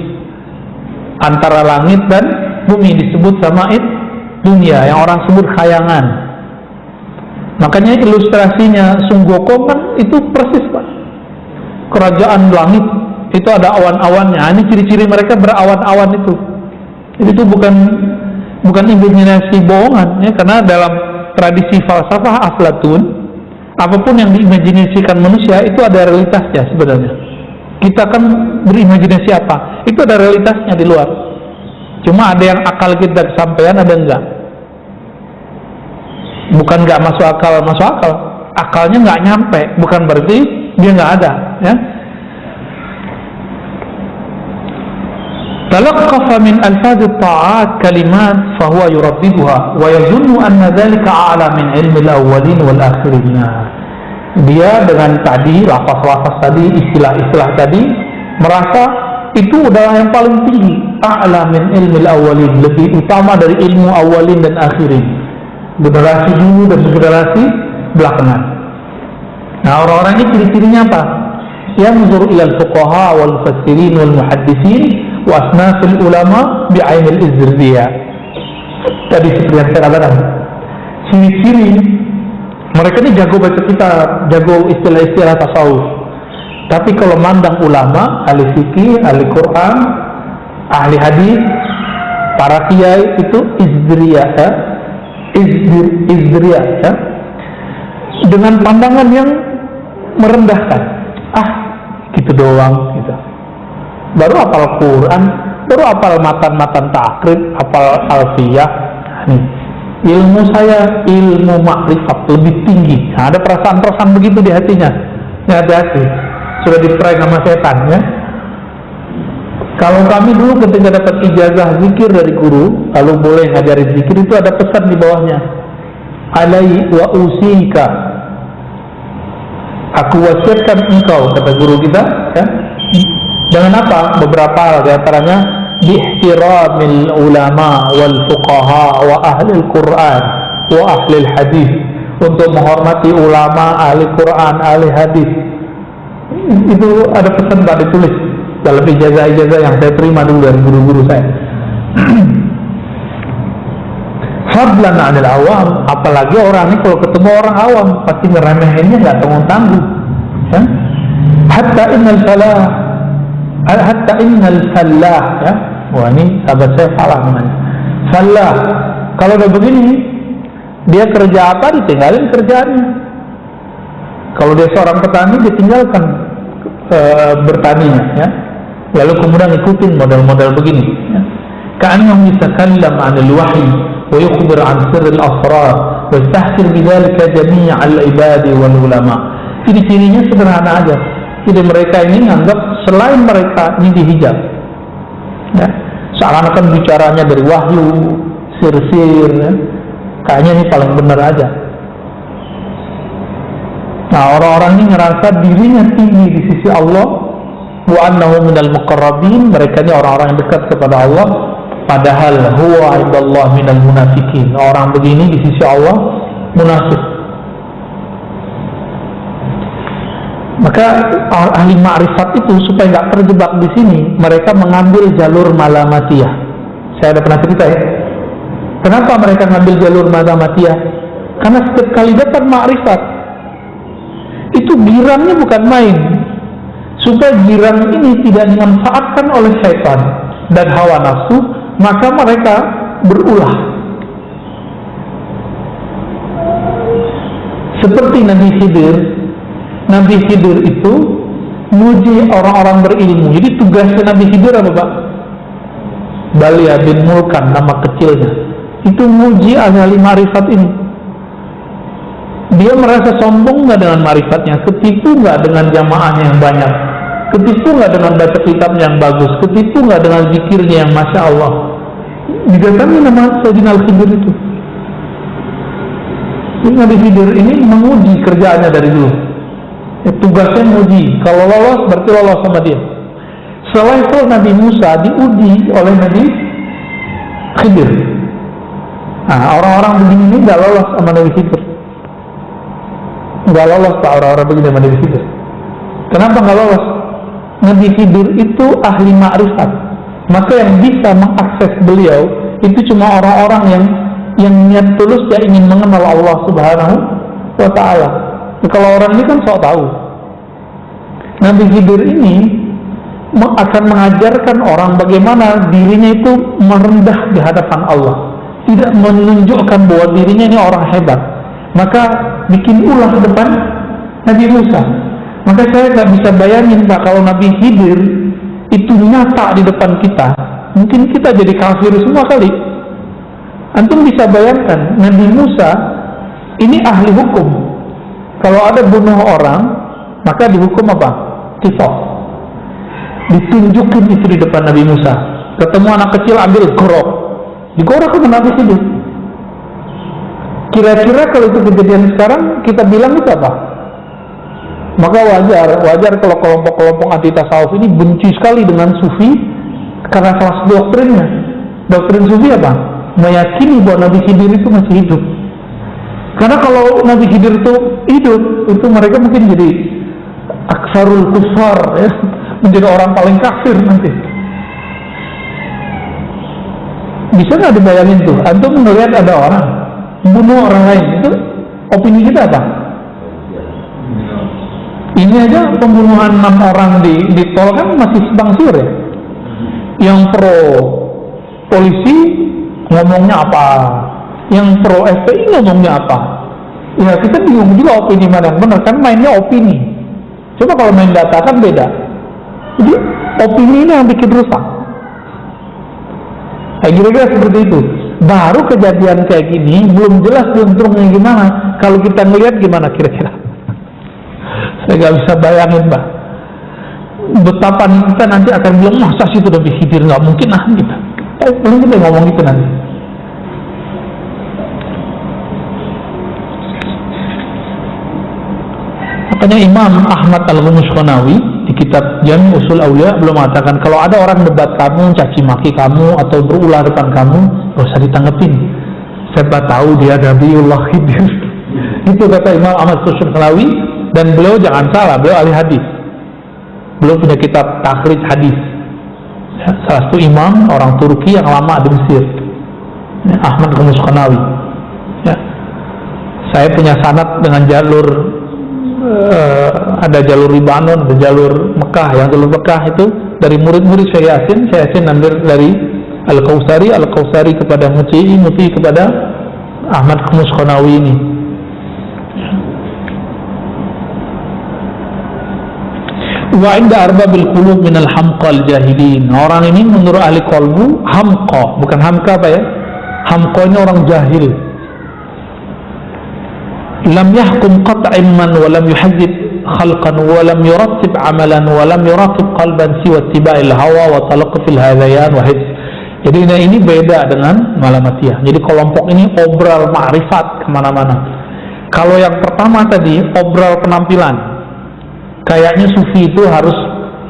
Antara langit dan bumi disebut sama dunia, yang orang sebut khayangan. Makanya ilustrasinya Sunggoko kan itu persis, Pak. Kerajaan langit itu ada awan-awannya. Ini ciri-ciri mereka berawan-awan itu. Itu bukan imajinasi bohongan ya, karena dalam tradisi falsafah Aflatun, apapun yang diimajinasikan manusia itu ada realitasnya sebenarnya. Kita kan berimajinasi apa? Itu ada realitasnya di luar. Cuma ada yang akal kita kesampaian, ada enggak. Bukan enggak masuk akal. Akalnya enggak nyampe, bukan berarti dia enggak ada ya. Talaqqafa min alfaz at-ta'at kalimat fahuwa yuraddiduha wa yazunnu anna dhalika a'la min ilmi al-awwalin wal akhirin. Dia dengan tadi lafaz-lafaz tadi, istilah-istilah tadi, merasa itu adalah yang paling tinggi, a'la min ilmi al-awwalin, lebih utama dari ilmu awalin dan akhirin, generasi dulu dan generasi belakangan. Nah, orang-orang ini ciri-cirinya apa? Yanzur ilal fuqaha wal mufassirin wal muhaddisin wa asnafil ulama bi'ainil izriya. Tadi seperti yang saya katakan, ciri-ciri mereka ini jago baca kitab, jago istilah-istilah tasawuf. Tapi kalau mandang ulama, ahli fikih, ahli Quran, ahli hadis, para kiai itu izriya ya. Izriya ya. Dengan pandangan yang merendahkan. Gitu doang gitu. Baru hafal Quran, baru hafal matan-matan takrib, hafal alfiyah. Ilmu saya, ilmu makrifat lebih tinggi. Nah, ada perasaan-perasaan begitu di hatinya. Ya, hati-hati. Sudah diprank sama setan ya. Kalau kami dulu ketika dapat ijazah zikir dari guru, kalau boleh ngajarin zikir, itu ada pesan di bawahnya. alai wa usika, aku wasiatkan engkau, kata guru kita, kan? Dengan apa? Beberapa hal, di antaranya bihtiramil ulama wal fuqaha wa ahli al-Quran wa ahli al-hadis, untuk menghormati ulama, ahli Quran, ahli hadis. Itu ada pesan tak ditulis dalam ijazah-ijazah yang saya terima dulu dari guru-guru saya. Fadlan 'anil awam, apalagi orang ini kalau ketemu orang awam pasti ngeremehinnya nggak tanggung-tanggung, ya? Hatta innal fallah, ya. Wah, ini sahabat saya salah namanya. Fallah, kalau udah begini, dia kerja apa ditinggalin kerjaannya. Kalau dia seorang petani ditinggalkan bertaninya, ya. Lalu kemudian ikutin model-model begini, ya. Ka'annahum yatakallam 'anil wahyi wa yukhbir 'an sirril asrar wa yastahsir bidzalika jami' al-ibadi wal ulama. Ini cirinya sederhana aja. Jadi mereka ini menganggap selain mereka ini dihijab, ya. Seakan-akan bicaranya dari wahyu, sir-sir, ya. Kayaknya ini paling benar aja. Nah, orang-orang ini ngerasa dirinya tinggi di sisi Allah, wa annahu minal muqarrabin, mereka ini orang-orang yang dekat kepada Allah, padahal huwa indallah minal munafikin. Orang begini di sisi Allah munafik. Maka ahli ma'rifat itu supaya nggak terjebak di sini, mereka mengambil jalur malamatiyah. Saya ada pernah cerita, ya. Kenapa mereka ngambil jalur malamatiyah? Karena setiap kali dapat ma'rifat itu girangnya bukan main. Supaya girang ini tidak dimanfaatkan oleh syaitan dan hawa nafsu, maka mereka berulah. Seperti Nabi Khidir. Nabi Khidir itu muji orang-orang berilmu. Jadi tugasnya Nabi Khidir apa, Pak? Balia bin Mulkan, nama kecilnya, itu muji ahli marifat ini. Dia merasa sombong nggak dengan marifatnya, ketipu nggak dengan jamaahnya yang banyak, ketipu nggak dengan baca kitab yang bagus, ketipu nggak dengan zikirnya yang masya Allah. Didatangi nama Sayyidina Al-Khidir itu. Jadi Nabi Khidir ini menguji kerjaannya dari dulu. Tugasnya menguji, kalau lolos berarti lolos sama dia. Selevel Nabi Musa diuji oleh Nabi Khidir. Nah, orang-orang begini ini nggak lolos sama Nabi Khidir. Nggak lolos Pak, orang-orang begini sama Nabi Khidir. Kenapa nggak lolos? Nabi Khidir itu ahli ma'rifat, maka yang bisa mengakses beliau itu cuma orang-orang yang niat tulus, dia ingin mengenal Allah Subhanahu wa Ta'ala. Kalau orang ini kan sok tahu. Nabi Khidir ini akan mengajarkan orang bagaimana dirinya itu merendah di hadapan Allah, tidak menunjukkan bahwa dirinya ini orang hebat, maka bikin ulah depan Nabi Musa. Maka saya nggak bisa bayangin Pak, kalau Nabi Khidir itu nyata di depan kita, mungkin kita jadi kafir semua kali. Antum bisa bayangkan, Nabi Musa ini ahli hukum. Kalau ada bunuh orang, maka dihukum apa? Qisas. Ditunjukin itu di depan Nabi Musa. Ketemu anak kecil, ambil gorok, digorok ke Nabi Khidir. Kira-kira kalau itu kejadian sekarang, kita bilang itu apa? Maka wajar kalau kelompok-kelompok anti tasawuf ini benci sekali dengan sufi karena salah satu doktrinnya. Doktrin sufi apa? Meyakini bahwa Nabi Khidir itu masih hidup. Karena kalau Nabi Khidir itu hidup, itu mereka mungkin jadi aksarul kufar, ya, menjadi orang paling kafir nanti. Bisa nggak dibayangin tuh? Antum melihat ada orang bunuh orang lain, itu opini kita apa? Ini aja pembunuhan 6 orang di tol kan masih simpang siur, ya. Yang pro polisi ngomongnya apa? Yang pro FPI ngomongnya apa? Ya kita bingung juga opini mana yang benar, kan mainnya opini. Coba kalau main data kan beda. Jadi opini ini yang bikin rusak. Kayak kira-kira seperti itu. Baru kejadian kayak gini belum jelas untuknya gimana. Kalau kita ngelihat gimana kira-kira? Saya nggak bisa bayangin Mbak. Betapa kita nanti akan bilang masa sih itu Nabi Khidir, nggak mungkin lah kita. Paling kita ngomong gitu nanti. Makanya Imam Ahmad Al-Ghumushqanawi di kitab Jami' Usul Awliya belum mengatakan kalau ada orang debat kamu, caci maki kamu atau berulah depan kamu, gak usah ditanggepin. Saya tahu dia Nabiullah Khidir. Itu kata Imam Ahmad Al-Ghumushqanawi, dan beliau jangan salah, beliau ahli hadis. Beliau punya kitab takhrij hadis. Ya, salah satu imam orang Turki yang lama di Mesir. Ya, Ahmad Al-Ghumushqanawi. Ya. Saya punya sanad dengan jalur ada jalur Libanon, ada jalur Mekah. Yang jalur Mekah itu dari murid-murid Syekh Yasin ambil dari Al-Kausari kepada Muti kepada Ahmad Ghumushqanawi ini. Wa inda arbabil qulub minal hamqal jahilin. Orang ini menurut ahli qalbu hamqa, bukan hamka apa ya? Hamqa ini orang jahil. Lam yahkum qat'an man wa lam yuhaddid khalqan wa lam yurattib amalan wa lam yuratib qalban siwa ittiba'il hawa wa talaqqufil hadayan wa hifz. Jadi ini beda dengan Malamatiyah. Jadi kelompok ini obral ma'rifat kemana-mana. Kalau yang pertama tadi obral penampilan, kayaknya sufi itu harus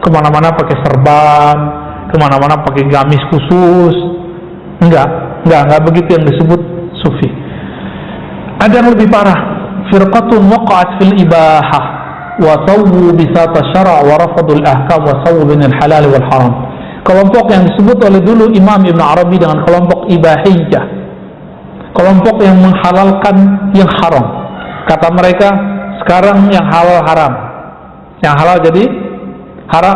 kemana-mana pakai serban, kemana-mana pakai gamis khusus. Enggak begitu yang disebut sufi. Ada yang lebih parah. Firqatun waqa'at fil ibahah wa tawwu bisata syara' wa rafadul ahkam wa sawwu binal halal wal haram. Kelompok yang disebut oleh dulu Imam Ibn Arabi dengan kelompok ibahiyah, kelompok yang menghalalkan yang haram. Kata mereka sekarang yang halal haram, yang halal jadi haram,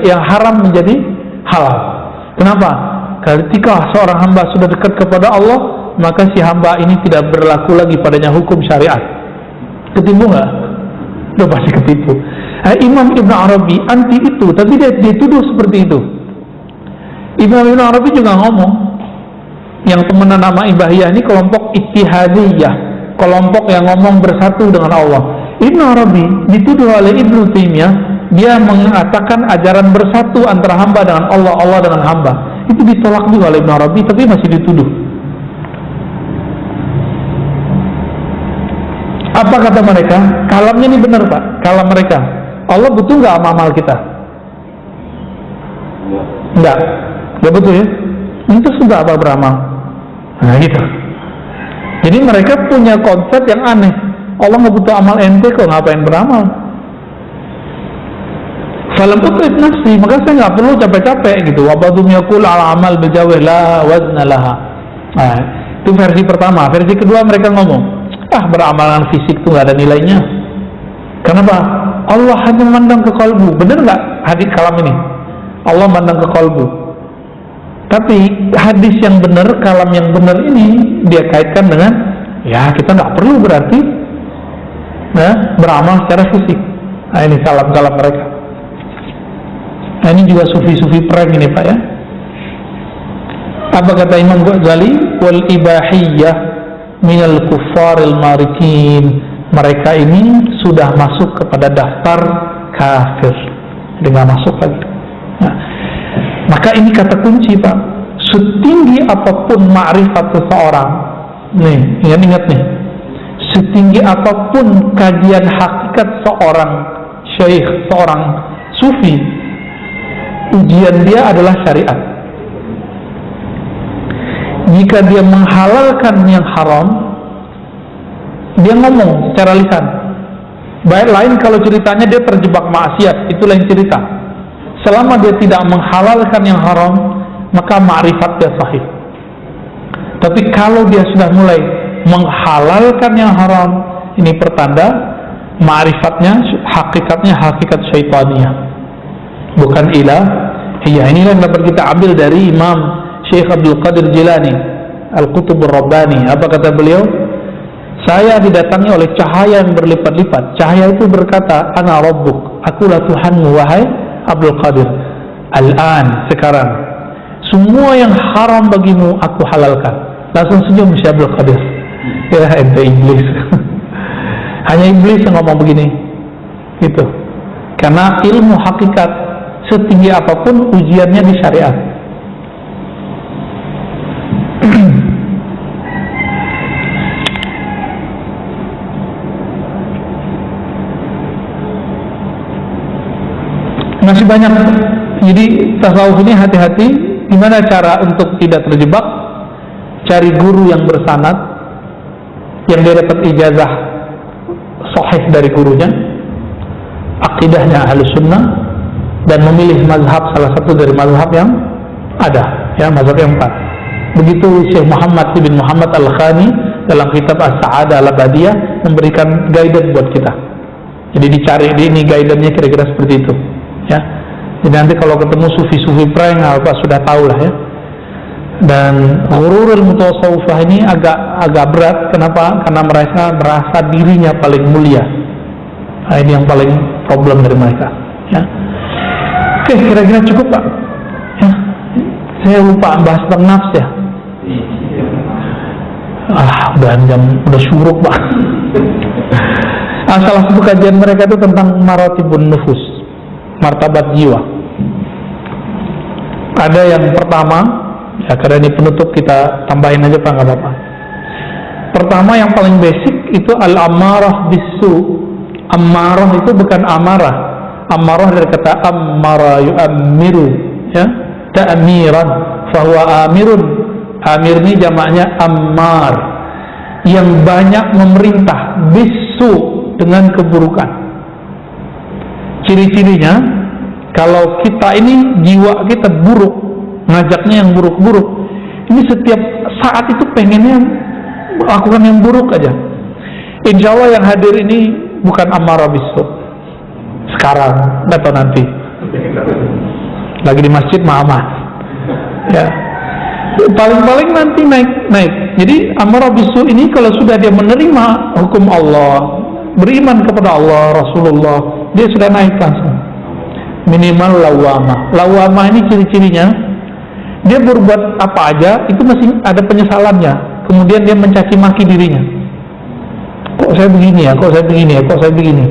yang haram menjadi halal. Kenapa? Ketika seorang hamba sudah dekat kepada Allah, maka si hamba ini tidak berlaku lagi padanya hukum syariat. Ketipu nggak? Udah pasti ketipu. Imam Ibn Arabi anti itu, tapi dia dituduh seperti itu. Imam Ibn Arabi juga ngomong, yang temenan nama Ibahiyah ini kelompok Ittihadiyah, kelompok yang ngomong bersatu dengan Allah. Ibn Arabi dituduh oleh Ibnu Taimiyah, dia mengatakan ajaran bersatu antara hamba dengan Allah, Allah dengan hamba. Itu ditolak juga oleh Ibn Arabi, tapi masih dituduh. Apa kata mereka? Kalamnya ini benar Pak, kalam mereka. Allah butuh nggak amal kita? Enggak betul ya? Itu sudah apa beramal? Nah gitu. Jadi mereka punya konsep yang aneh. Allah nggak butuh amal ente kok, ngapain beramal? Falam utrid nafsi, maka saya nggak perlu capek-capek gitu. Wabadum yakul al amal bijawih la wazna laha. Nah, itu versi pertama. Versi kedua mereka ngomong, beramalan fisik tuh nggak ada nilainya. Kenapa? Allah hanya memandang ke kalbu. Bener nggak hadis kalam ini? Allah memandang ke kalbu. Tapi hadis yang benar, kalam yang benar ini dia kaitkan dengan, ya kita nggak perlu berarti beramal secara fisik. Nah ini kalam-kalam mereka. Nah ini juga sufi-sufi prank ini Pak ya. Apa kata Imam Ghazali? Wal ibahiyah minal kuffaril marikin. Mereka ini sudah masuk kepada daftar kafir, jadi nggak masuk lagi. Nah, maka ini kata kunci Pak. Setinggi apapun ma'rifat seseorang, nih ingat-ingat nih, setinggi apapun kajian hakikat seorang syekh, seorang sufi, ujian dia adalah syariat. Jika dia menghalalkan yang haram, dia ngomong secara lisan. Baik lain kalau ceritanya dia terjebak maksiat, itu lain cerita. Selama dia tidak menghalalkan yang haram, maka ma'rifat dia sahih. Tapi kalau dia sudah mulai menghalalkan yang haram, ini pertanda ma'rifatnya, hakikatnya hakikat syaitaniyah, bukan ilah. Iya, inilah yang dapat kita ambil dari Imam Syekh Abdul Qadir Jilani Al-Qutubur Rabbani. Apa kata beliau? Saya didatangi oleh cahaya yang berlipat-lipat. Cahaya itu berkata, Ana Rabbuk, akulah Tuhanmu wahai Abdul Qadir. Al-an, sekarang semua yang haram bagimu aku halalkan. Langsung senyum Syekh Abdul Qadir. Ya ente iblis. Hanya iblis yang ngomong begini. Gitu. Karena ilmu hakikat setinggi apapun ujiannya di syariat. Masih banyak. Jadi tasawuf ini hati-hati. Gimana cara untuk tidak terjebak? Cari guru yang bersanad, yang dia dapat ijazah sahih dari gurunya, akidahnya Ahlus Sunnah, dan memilih mazhab salah satu dari mazhab yang ada, ya, mazhab yang 4. Begitu Syekh Muhammad bin Muhammad Al-Khani dalam kitab As-Sa'adah Al-Abadiyah memberikan guidance buat kita. Jadi dicari ini guidance-nya kira-kira seperti itu, ya. Jadi nanti kalau ketemu sufi-sufi prank apa sudah tahu lah, ya. Dan ghururul mutasawwifah ini agak berat. Kenapa? Karena merasa dirinya paling mulia. Nah, ini yang paling problem dari mereka, ya. Oke, kira-kira cukup, Pak, ya. Saya lupa bahas tentang nafs, ya. Udah syuruk, Pak. Salah satu kajian mereka itu tentang maratibun nufus, martabat jiwa. Ada yang pertama, ya, karena ini penutup kita tambahin aja, Pak, nggak apa-apa. Pertama yang paling basic itu al-ammarah bisu. Ammarah itu bukan amarah. Ammarah dari kata ammara yu'ammiru, ya, ta'miran, fahuwa amirun. Amir ini jamaknya ammar, yang banyak memerintah, bisu, dengan keburukan. Ciri-cirinya, kalau kita ini jiwa kita buruk, ngajaknya yang buruk-buruk, ini setiap saat itu pengennya melakukan yang buruk aja. Insya Allah yang hadir ini bukan amarah bisu sekarang, atau nanti lagi di masjid ma'amah, ya. Paling-paling nanti naik. Jadi amarah bisu ini kalau sudah dia menerima hukum Allah, beriman kepada Allah, Rasulullah, dia sudah naik langsung. Minimal lawamah. Lawamah ini ciri-cirinya, dia berbuat apa aja itu masih ada penyesalannya. Kemudian dia mencaci maki dirinya. Kok saya begini ya? Kok saya begini ya? Kok saya begini?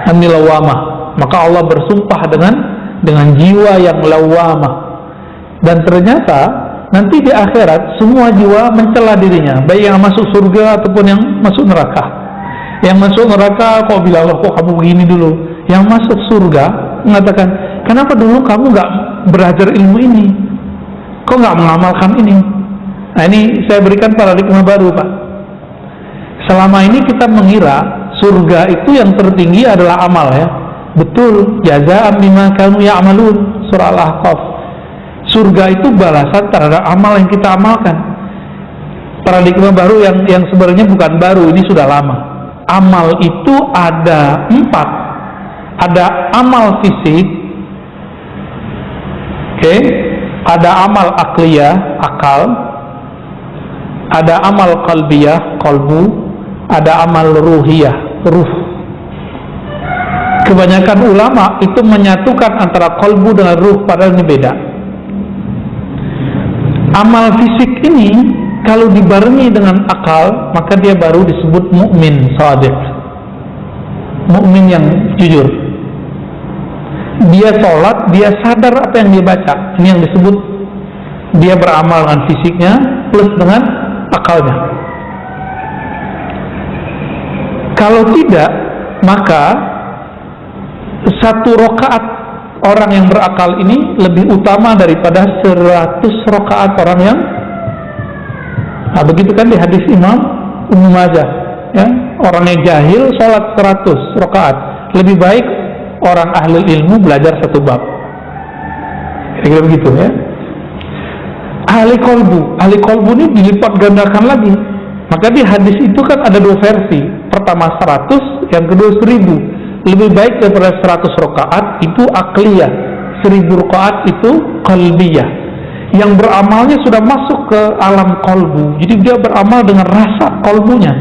Ini lawamah. Maka Allah bersumpah dengan jiwa yang lawamah. Dan ternyata nanti di akhirat semua jiwa mencela dirinya, baik yang masuk surga ataupun yang masuk neraka. Yang masuk neraka kok bilang, kok kamu begini dulu. Yang masuk surga mengatakan, kenapa dulu kamu nggak belajar ilmu ini? Kok nggak mengamalkan ini? Nah, ini saya berikan paradigma baru, Pak. Selama ini kita mengira surga itu yang tertinggi adalah amal, ya. Betul, jazaa'an bima kanu ya'malun, surah Al-Ahqaf. Surga itu balasan terhadap amal yang kita amalkan. Paradigma baru yang sebenarnya bukan baru, ini sudah lama. Amal itu ada 4. Ada amal fisik, oke, ada amal akliyah, akal, ada amal qalbiyah, qalbu, ada amal ruhiyah, ruh. Kebanyakan ulama itu menyatukan antara qalbu dengan ruh, padahal ini beda. Amal fisik ini kalau dibarengi dengan akal, maka dia baru disebut mukmin shadiq, mukmin yang jujur. Dia sholat, dia sadar apa yang dia baca. Ini yang disebut dia beramal dengan fisiknya plus dengan akalnya. Kalau tidak, maka satu rakaat orang yang berakal ini lebih utama daripada 100 rakaat orang yang, nah, begitu kan di hadis Imam Ibnu Majah, ya, orang yang jahil sholat 100 rakaat lebih baik orang ahli ilmu belajar 1 bab. Kira-kira begitu, ya. Ahli kolbu ini dilipat gandakan lagi. Maka di hadis itu kan ada 2 versi. Pertama 100, yang kedua 1000. Lebih baik daripada 100 rakaat itu akliyah, 1000 rakaat itu qalbiyah. Yang beramalnya sudah masuk ke alam kolbu, jadi dia beramal dengan rasa kolbunya.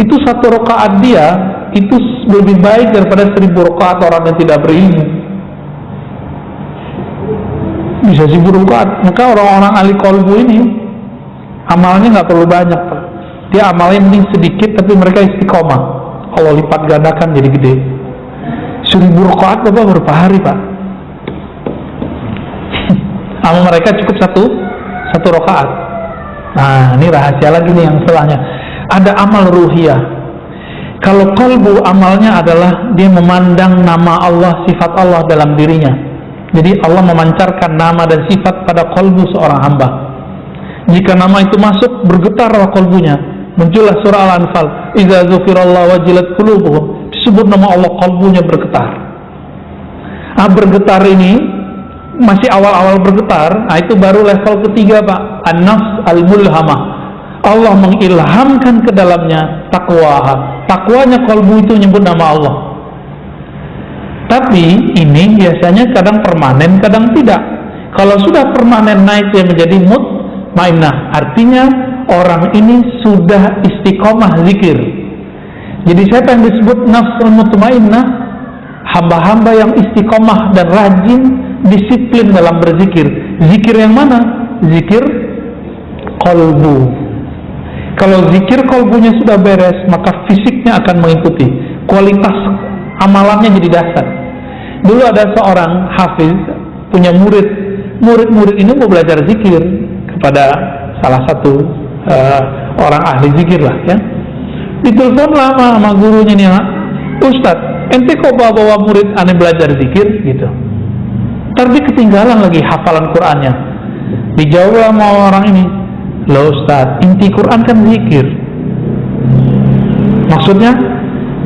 Itu 1 rakaat dia itu lebih baik daripada 1000 rakaat orang yang tidak berilmu. Bisa 1000 rakaat. Maka orang-orang ahli kolbu ini amalnya nggak perlu banyak, Pak. Dia amalnya mending sedikit tapi mereka istiqomah. Allah lipat gandakan jadi gede. 1000 rakaat Bapak berapa hari, Pak? Amal mereka cukup satu rakaat. Nah, ini rahasia lagi nih yang setelahnya. Ada amal ruhiyah. Kalau qalbu amalnya adalah dia memandang nama Allah, sifat Allah dalam dirinya. Jadi Allah memancarkan nama dan sifat pada qalbu seorang hamba. Jika nama itu masuk, bergetarlah qalbunya. Muncullah surah Al-Anfal, idza dzukirallahu wajilat qulubuhum. Disebut nama Allah, qalbunya bergetar. Bergetar ini masih awal-awal bergetar. Itu baru level ketiga, Pak. An-nafs al-mulhamah. Allah mengilhamkan ke dalamnya takwa. Takwanya qalbu itu nyebut nama Allah. Tapi ini biasanya kadang permanen, kadang tidak. Kalau sudah permanen naik dia menjadi mutmainnah. Artinya orang ini sudah istiqomah zikir. Jadi siapa yang disebut nafsul mutmainnah? Hamba-hamba yang istiqomah dan rajin, disiplin dalam berzikir. Zikir yang mana? Zikir qalbu. Kalau zikir qalbunya sudah beres, maka fisiknya akan mengikuti. Kualitas amalannya jadi dasar. Dulu ada seorang hafiz punya murid. Murid-murid ini mau belajar zikir kepada salah satu orang ahli zikir lah ya. Ditelepon lama sama gurunya nih, Ustadz, ente kok bawa murid aneh belajar zikir gitu. Ntar dia ketinggalan lagi hafalan Qur'annya. Dijawab sama orang ini, loh Ustadz, inti Quran kan zikir. Maksudnya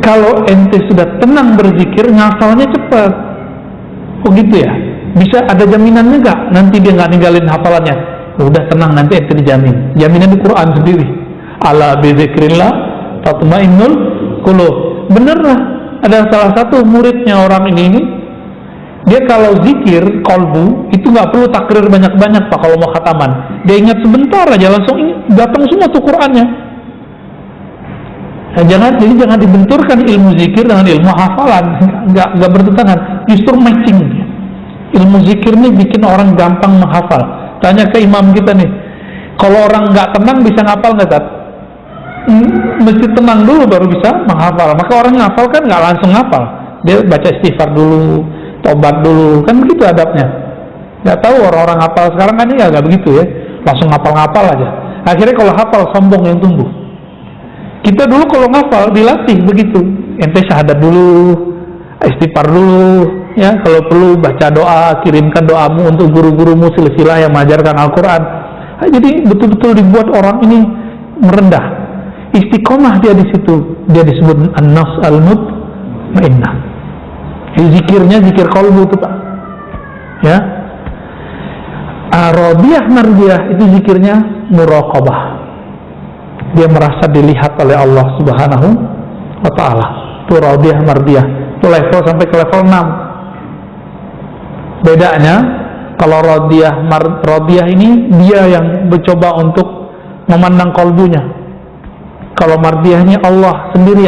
kalau ente sudah tenang berzikir, ngafalnya cepat. Oh gitu ya? Bisa ada jaminannya nggak? Nanti dia nggak ninggalin hafalannya. Udah tenang, nanti ente dijamin. Jaminan di Quran sendiri. Ala bizikrillah tatmainnul qulub. Bener lah. Ada salah satu muridnya orang ini, dia kalau zikir qalbu itu nggak perlu takrir banyak-banyak Pak kalau mau khataman. Dia ingat sebentar aja langsung datang semua tuh Qur'annya. Nah, jadi jangan dibenturkan ilmu zikir dengan ilmu hafalan, nggak bertentangan, justru matching. Ilmu zikir nih bikin orang gampang menghafal. Tanya ke imam kita nih, kalau orang nggak tenang bisa ngapal nggak Tat? Mesti tenang dulu baru bisa menghafal. Maka orang ngapal kan nggak langsung ngapal, dia baca istighfar dulu, tobat dulu, kan begitu adabnya. Nggak tahu orang-orang hafal sekarang kan ya nggak begitu ya, langsung ngapal-ngapal aja. Akhirnya kalau hafal sombong yang tumbuh. Kita dulu kalau ngafal dilatih begitu, ente syahadat dulu, istighfar dulu, ya kalau perlu baca doa, kirimkan doamu untuk guru-gurumu silsilah yang mengajarkan Al-Quran. Nah, jadi betul-betul dibuat orang ini merendah, istiqomah dia di situ, dia disebut an-nafs al-mutmainnah. Zikirnya zikir qalbu itu Pak, ya. Radiyah mardiyah itu zikirnya muraqabah. Dia merasa dilihat oleh Allah Subhanahu wa Ta'ala. Itu radiyah mardiyah. Itu level sampai ke level 6. Bedanya kalau radiyah ini dia yang mencoba untuk memandang qalbunya. Kalau mardiyahnya Allah sendiri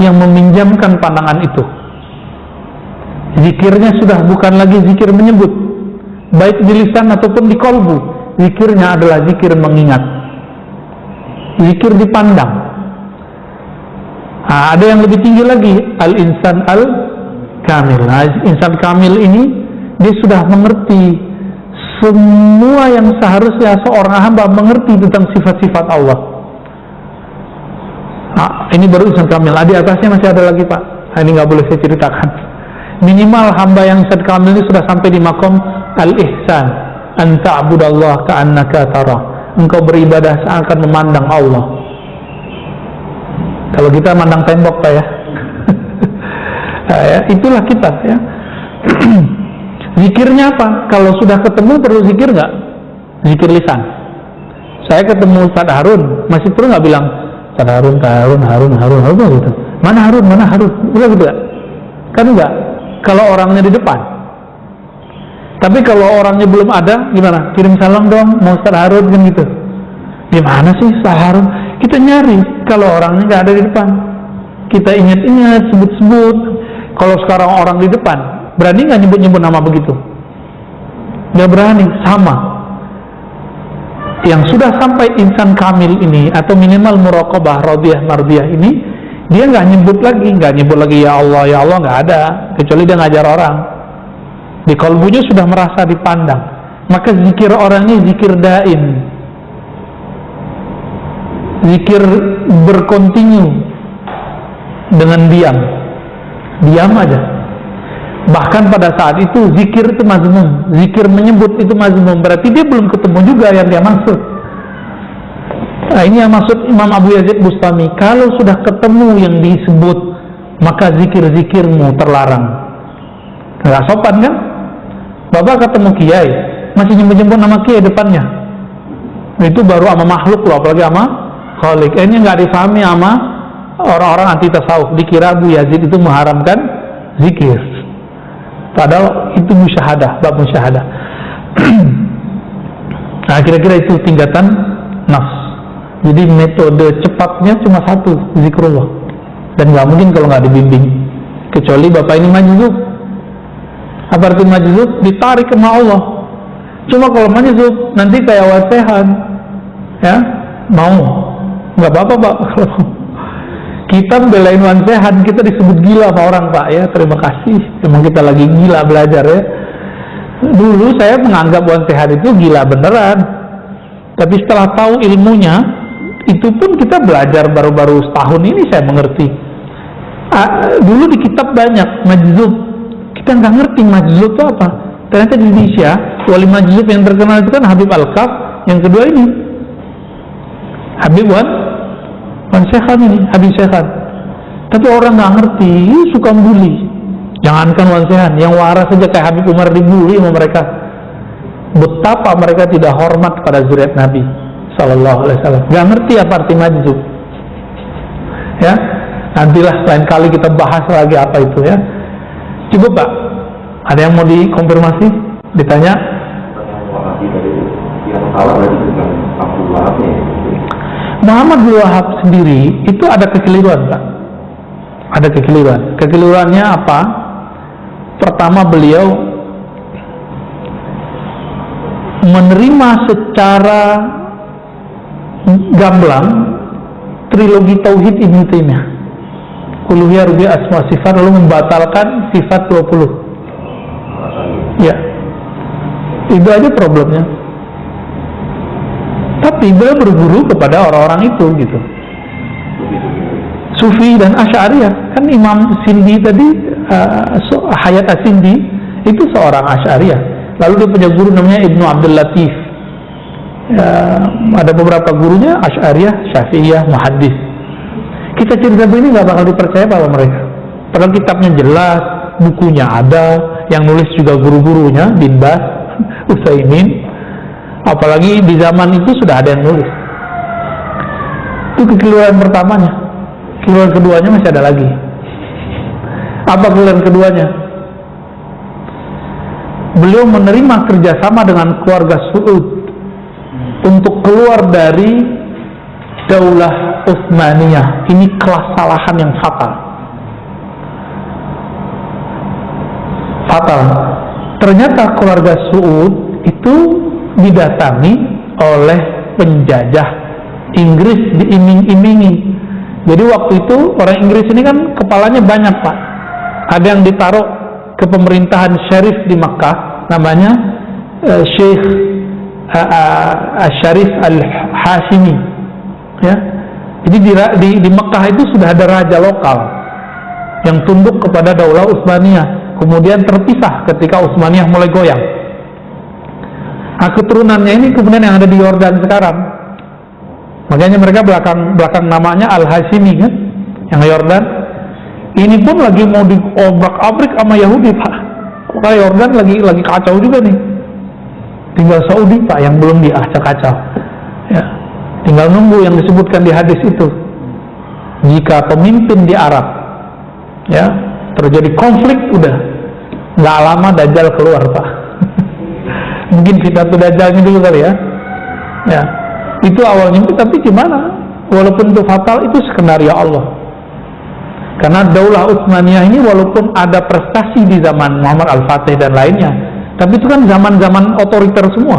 yang meminjamkan pandangan itu. Zikirnya sudah bukan lagi zikir menyebut, baik di lisan ataupun di qalbu. Zikirnya adalah zikir mengingat, zikir dipandang. Ada yang lebih tinggi lagi, al-insan al-kamil. Insan kamil ini dia sudah mengerti semua yang seharusnya seorang hamba mengerti tentang sifat-sifat Allah. Ini baru insan kamil. Di atasnya masih ada lagi Pak. Ini nggak boleh saya ceritakan. Minimal hamba yang insan kamil ini sudah sampai di makom al-ihsan, an ta'budallah ka'annaka tarah. Engkau beribadah seakan memandang Allah. Kalau kita mandang tembok Pak ya. Ya, itulah kita ya. Zikirnya apa? Kalau sudah ketemu perlu zikir nggak? Zikir lisan. Saya ketemu Ustaz Harun, masih perlu nggak bilang Ustaz Harun gitu. Mana Harun? Udah gitu gak? Kan enggak. Kalau orangnya di depan. Tapi kalau orangnya belum ada, gimana? Kirim salam dong, mau Ustaz Harun kan gitu. Gimana sih Ustaz Harun? Kita nyari kalau orangnya nggak ada di depan. Kita ingat-ingat, sebut-sebut. Kalau sekarang orang di depan, berani nggak nyebut-nyebut nama begitu? Nggak berani, sama. Yang sudah sampai insan kamil ini, atau minimal muraqabah radiyah mardiyah ini, dia nggak nyebut lagi ya Allah, nggak ada. Kecuali dia ngajar orang. Di kalbunya sudah merasa dipandang. Maka zikir orangnya zikir daim, zikir berkontinu. dengan diam aja. Bahkan pada saat itu zikir itu mazmum, zikir menyebut itu mazmum, berarti dia belum ketemu juga yang dia maksud. Nah, ini yang maksud Imam Abu Yazid Bustami, kalau sudah ketemu yang disebut maka zikir-zikirmu terlarang. Nggak sopan kan? Bapak ketemu kiai masih nyebut-nyebut nama kiai depannya, itu baru sama makhluk loh, apalagi sama khalik. Ini nggak difahami sama orang-orang anti tasawuf, dikira Abu Yazid itu mengharamkan zikir, padahal itu musyahadah, bab musyahadah. Nah, kira-kira itu tingkatan nafs. Jadi metode cepatnya cuma satu, zikrullah. Dan nggak mungkin kalau nggak dibimbing, kecuali bapak ini majzub. Apa arti majzub? Ditarik sama Allah. Cuma kalau majzub nanti kayak wasehan, ya mau nggak apa-apa pak. Kita belain wansehan, kita disebut gila sama orang pak, ya terima kasih. Memang kita lagi gila belajar ya. Dulu saya menganggap wansehan itu gila beneran, tapi setelah tahu ilmunya, itu pun kita belajar baru-baru setahun ini saya mengerti. Dulu di kitab banyak majzub, kita nggak ngerti majzub itu apa. Ternyata di Indonesia wali majzub yang terkenal itu kan Habib Al-Kaf, yang kedua ini Habib Wan Sekhan ini, Habib Sekhan. Tapi orang nggak ngerti, suka bully. Jangankan Wan Sekhan, yang waras saja kayak Habib Umar dibully sama mereka. Betapa mereka tidak hormat pada zuriat Nabi Sallallahu Alaihi Wasallam. Nggak ngerti apa arti majzub. Ya, nantilah lain kali kita bahas lagi apa itu ya. Coba Pak, ada yang mau dikonfirmasi? Ditanya? Muhammad bin Wahab sendiri itu ada kekeliruan Pak. Ada kekeliruan. Kekeliruannya apa? Pertama, beliau menerima secara gamblang trilogi tauhid Ibnu Taimiyah, uluhiyah, rububiyah, asma sifat, lalu membatalkan sifat 20. Ya, itu aja problemnya. Tapi beliau berguru kepada orang-orang itu gitu, Sufi dan Asy'ariyah. Kan Imam Sindi tadi, Hayat As-Sindi itu seorang Asy'ariyah. Lalu dia punya guru namanya Ibnu Abdul Latif. Ada beberapa gurunya Asy'ariyah, Syafi'iyah, Muhaddis. Kita cerita ini nggak bakal dipercaya pada mereka. Padahal kitabnya jelas, bukunya ada, yang nulis juga guru-gurunya, Bin Baz, Utsaimin. Apalagi di zaman itu sudah ada yang nulis. Itu kekeliruan pertamanya. Kekeliruan keduanya masih ada lagi. Apa kekeliruan keduanya? Beliau menerima kerjasama dengan keluarga Saud untuk keluar dari Daulah Utsmaniyah. Ini kesalahan yang fatal. Fatal. Ternyata keluarga Saud itu didatangi oleh penjajah Inggris, diiming-imingi. Jadi waktu itu orang Inggris ini kan kepalanya banyak Pak. Ada yang ditaruh ke pemerintahan syarif di Makkah, namanya Syekh Syarif Al-Hashimi, ya. Jadi di Makkah itu sudah ada raja lokal yang tunduk kepada Daulah Utsmaniyah, kemudian terpisah ketika Utsmaniyah mulai goyang. Nah, keturunannya ini kemudian yang ada di Yordan sekarang, makanya mereka belakang namanya Al-Hashimi kan, yang Yordan. Ini pun lagi mau diobrak-abrik sama Yahudi Pak. Karena Yordan lagi kacau juga nih. Tinggal Saudi Pak yang belum diacak-acak. Ya. Tinggal nunggu yang disebutkan di hadis itu. Jika pemimpin di Arab, ya, terjadi konflik, udah nggak lama Dajjal keluar Pak. Mungkin kita tuh Dajjalnya dulu kali ya. Ya, itu awalnya. Tapi gimana? Walaupun itu fatal, itu skenario Allah. Karena Daulah Utsmaniyah ini walaupun ada prestasi di zaman Muhammad Al-Fatih dan lainnya, tapi itu kan zaman-zaman otoriter semua.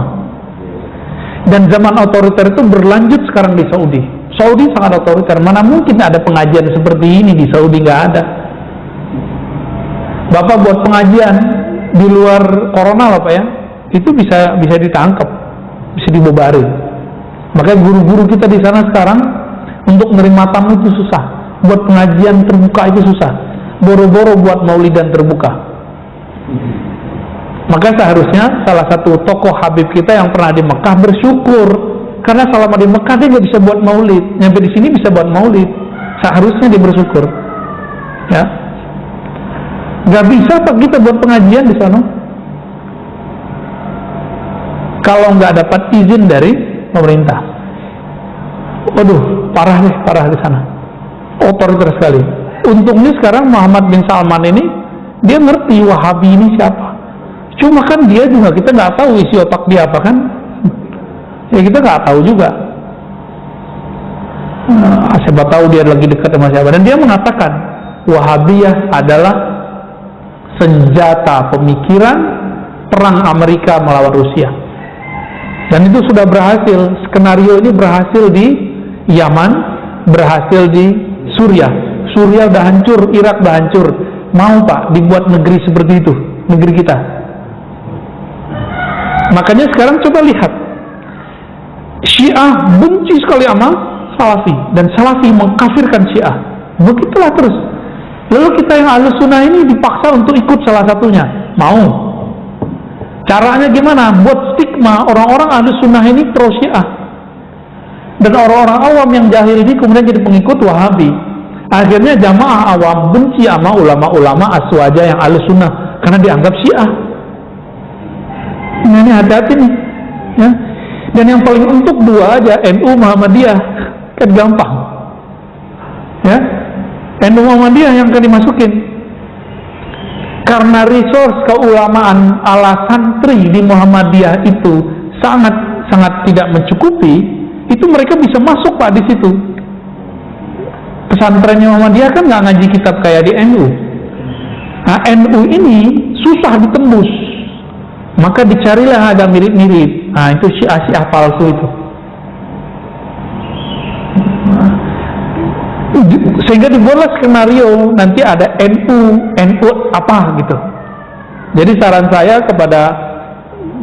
Dan zaman otoriter itu berlanjut sekarang di Saudi. Saudi sangat otoriter. Mana mungkin ada pengajian seperti ini di Saudi? Nggak ada. Bapak buat pengajian di luar corona Pak ya, itu bisa ditangkap, bisa dibubarin. Makanya guru-guru kita di sana sekarang untuk menerima tamu itu susah. buat pengajian terbuka itu susah. Boro-boro buat maulidan terbuka. Maka seharusnya salah satu tokoh Habib kita yang pernah di Mekah bersyukur, karena selama di Mekah dia nggak bisa buat maulid, nyampe di sini bisa buat maulid. Seharusnya dia bersyukur. Ya, nggak bisa Pak kita buat pengajian di sana kalau nggak dapat izin dari pemerintah. Waduh, parah di sana, otoriter sekali. Untungnya sekarang Muhammad bin Salman ini dia ngerti Wahabi ini siapa. Cuma kan dia juga, kita nggak tahu isi otak dia apa kan? Ya kita nggak tahu juga. Siapa tahu dia lagi dekat sama siapa. Dan dia mengatakan Wahabiyah adalah senjata pemikiran perang Amerika melawan Rusia. Dan itu sudah berhasil. Skenario ini berhasil di Yaman, berhasil di Suriah. Suriah udah hancur, Irak udah hancur. Mau Pak dibuat negeri seperti itu, negeri kita. Makanya sekarang coba lihat, Syiah benci sekali sama Salafi, dan Salafi mengkafirkan Syiah. Begitulah terus. Lalu kita yang Ahlus Sunnah ini dipaksa untuk ikut salah satunya. Mau? Caranya gimana? Buat stigma orang-orang Ahlus Sunnah ini pro Syiah, dan orang-orang awam yang jahil ini kemudian jadi pengikut Wahabi. Akhirnya jamaah awam benci sama ulama-ulama aswaja yang Ahlus Sunnah karena dianggap Syiah. Nah, ini hati-hati nih, ya. Dan yang paling untuk dua aja, NU Muhammadiyah, kan gampang, ya. NU Muhammadiyah yang akan dimasukin, karena resource keulamaan ala santri di Muhammadiyah itu sangat tidak mencukupi. Itu mereka bisa masuk Pak di situ. Pesantrennya Muhammadiyah kan nggak ngaji kitab kayak di NU. Nah, NU ini susah ditembus. Maka dicarilah agak mirip-mirip. Nah, itu Syiah palsu itu. Sehingga dibuatlah skenario nanti ada NU apa gitu. Jadi saran saya kepada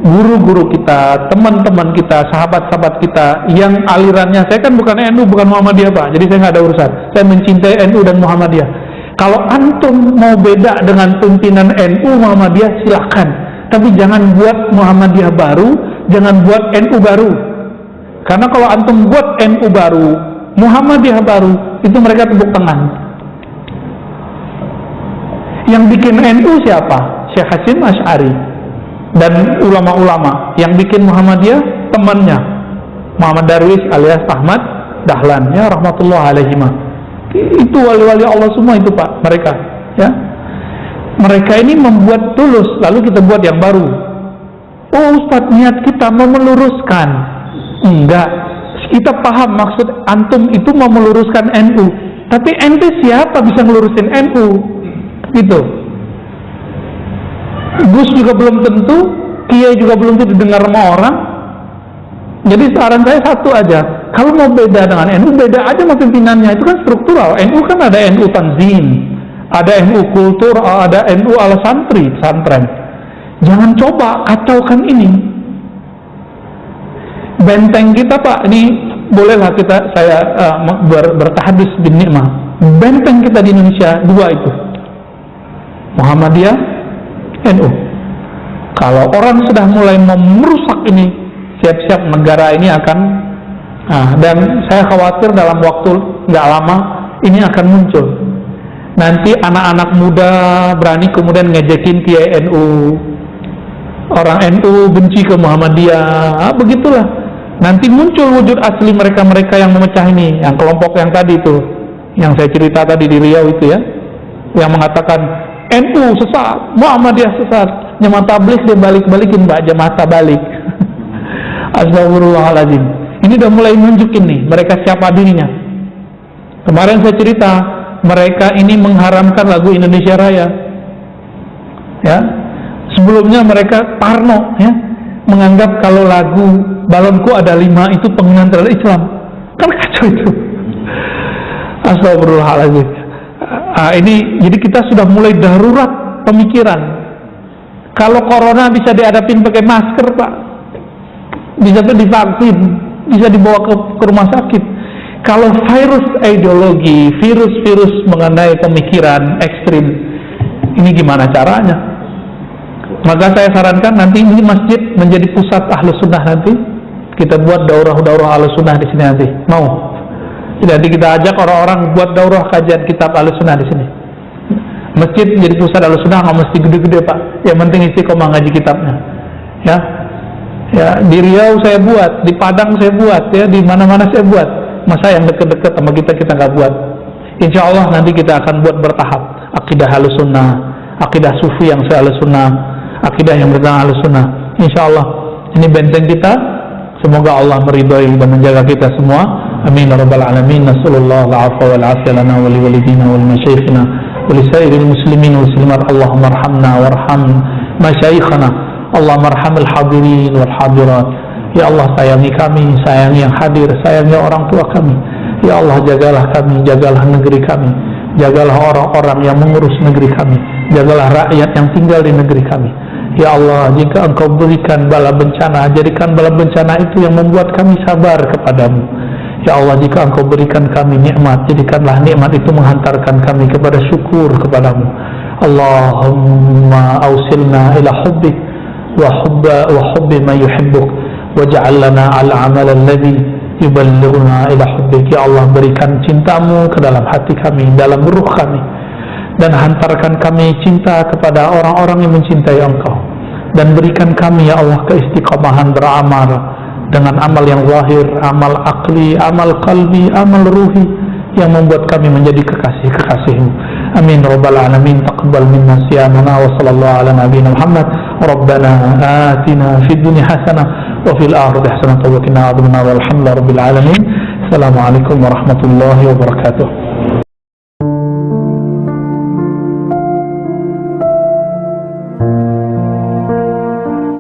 guru-guru kita, teman-teman kita, sahabat-sahabat kita yang alirannya, saya kan bukan NU, bukan Muhammadiyah Pak. Jadi saya nggak ada urusan. Saya mencintai NU dan Muhammadiyah. Kalau antum mau beda dengan pimpinan NU Muhammadiyah silakan. Tapi jangan buat Muhammadiyah baru, jangan buat NU baru. Karena kalau antum buat NU baru, Muhammadiyah baru, itu mereka tepuk tangan. Yang bikin NU siapa? Syekh Hasyim Asy'ari dan ulama-ulama. Yang bikin Muhammadiyah temannya Muhammad Darwis alias Ahmad Dahlan, ya rahmatullah alaihima. Itu wali-wali Allah semua itu Pak, mereka, ya. Mereka ini membuat tulus, lalu kita buat yang baru. Oh Ustadz, niat kita mau meluruskan. Enggak, kita paham maksud antum itu mau meluruskan NU, tapi ente siapa bisa melurusin NU? Gitu. Gus juga belum tentu, Kiai juga belum tentu didengar sama orang. Jadi saran saya satu aja, kalau mau beda dengan NU, beda aja sama pimpinannya. Itu kan struktural. NU kan ada NU Tanzim, ada NU Kultur, ada NU ala santri, pesantren. Jangan coba kacaukan ini. Benteng kita Pak, ini bolehlah saya bertahadus bin nikmah. Benteng kita di Indonesia dua itu, Muhammadiyah, NU. Kalau orang sudah mulai merusak ini, siap-siap negara ini akan, dan saya khawatir dalam waktu nggak lama ini akan muncul. Nanti anak-anak muda berani kemudian ngejekin Kiai NU, orang NU benci ke Muhammadiyah, begitulah. Nanti muncul wujud asli mereka-mereka yang memecah ini, yang kelompok yang tadi itu, yang saya cerita tadi di Riau itu ya, yang mengatakan NU sesat, Muhammadiyah sesat, jemaah tabligh dia balik-balikin Mbak, jemaah tabalik. Astagfirullahaladzim. Ini udah mulai nunjukin nih mereka siapa dirinya. Kemarin saya cerita, mereka ini mengharamkan lagu Indonesia Raya, ya. Sebelumnya mereka parno, ya, menganggap kalau lagu Balonku Ada 5 itu penghinaan terhadap Islam. Kan kacau itu. Astagfirullahaladzim. Ini jadi kita sudah mulai darurat pemikiran. Kalau corona bisa dihadapin pakai masker Pak, bisa tuh divaksin, bisa dibawa ke rumah sakit. Kalau virus ideologi, virus mengenai pemikiran ekstrim, ini gimana caranya? Maka saya sarankan nanti ini masjid menjadi pusat Ahlus Sunnah nanti. Kita buat daurah Ahlus Sunnah di sini nanti. Mau? Jadi kita ajak orang-orang buat daurah kajian kitab Ahlus Sunnah di sini. Masjid jadi pusat Ahlus Sunnah, nggak mesti gede-gede Pak. Yang penting istiqomah ngaji kitabnya. Ya, di Riau saya buat, di Padang saya buat, ya di mana-mana saya buat. Masa yang deket-deket sama kita nggak buat? Insya Allah nanti kita akan buat bertahap. Akidah Ahlus Sunnah, akidah Sufi yang se-Ahlus Sunnah, akidah yang bertentang Ahlus Sunnah. Insya Allah ini benteng kita. Semoga Allah meridhai dan menjaga kita semua. Amin ya rabbal alamin. Nasallallahu al-'afwa wal 'afiyah lana wa li walidina wal masyayikhina wa li sairil muslimin wal muslimat. Allahumma arhamna warham masyayikhana. Allahumma arhamil hadirin wal hadirat. Ya Allah, sayangi kami, sayangi yang hadir, sayangi orang tua kami. Ya Allah, jagalah kami, jagalah negeri kami, jagalah orang-orang yang mengurus negeri kami, jagalah rakyat yang tinggal di negeri kami. Ya Allah, jika Engkau berikan bala bencana, jadikan bala bencana itu yang membuat kami sabar kepadamu. Ya Allah, jika Engkau berikan kami nikmat, jadikanlah nikmat itu menghantarkan kami kepada syukur kepadamu. Allahumma awsilna ila hubbik wa hubbi man yuhibbuk waj'al lana al-amal alladhi yuballighuna ila hubbik. Ya Allah, berikan cintamu ke dalam hati kami, dalam ruh kami, dan hantarkan kami cinta kepada orang-orang yang mencintai Engkau, dan berikan kami ya Allah keistiqomahan beramal dengan amal yang zahir, amal akli, amal qalbi, amal ruhi yang membuat kami menjadi kekasih-kekasih-Mu. Amin rabbal alamin. Taqabbal minna siyamana wa sallallahu ala nabiyyina Muhammad. Rabbana atina fid dunya hasanah wa fil akhirati hasanah wa qina adzabannar. Walhamdulillahi rabbil alamin. Assalamualaikum warahmatullahi wabarakatuh.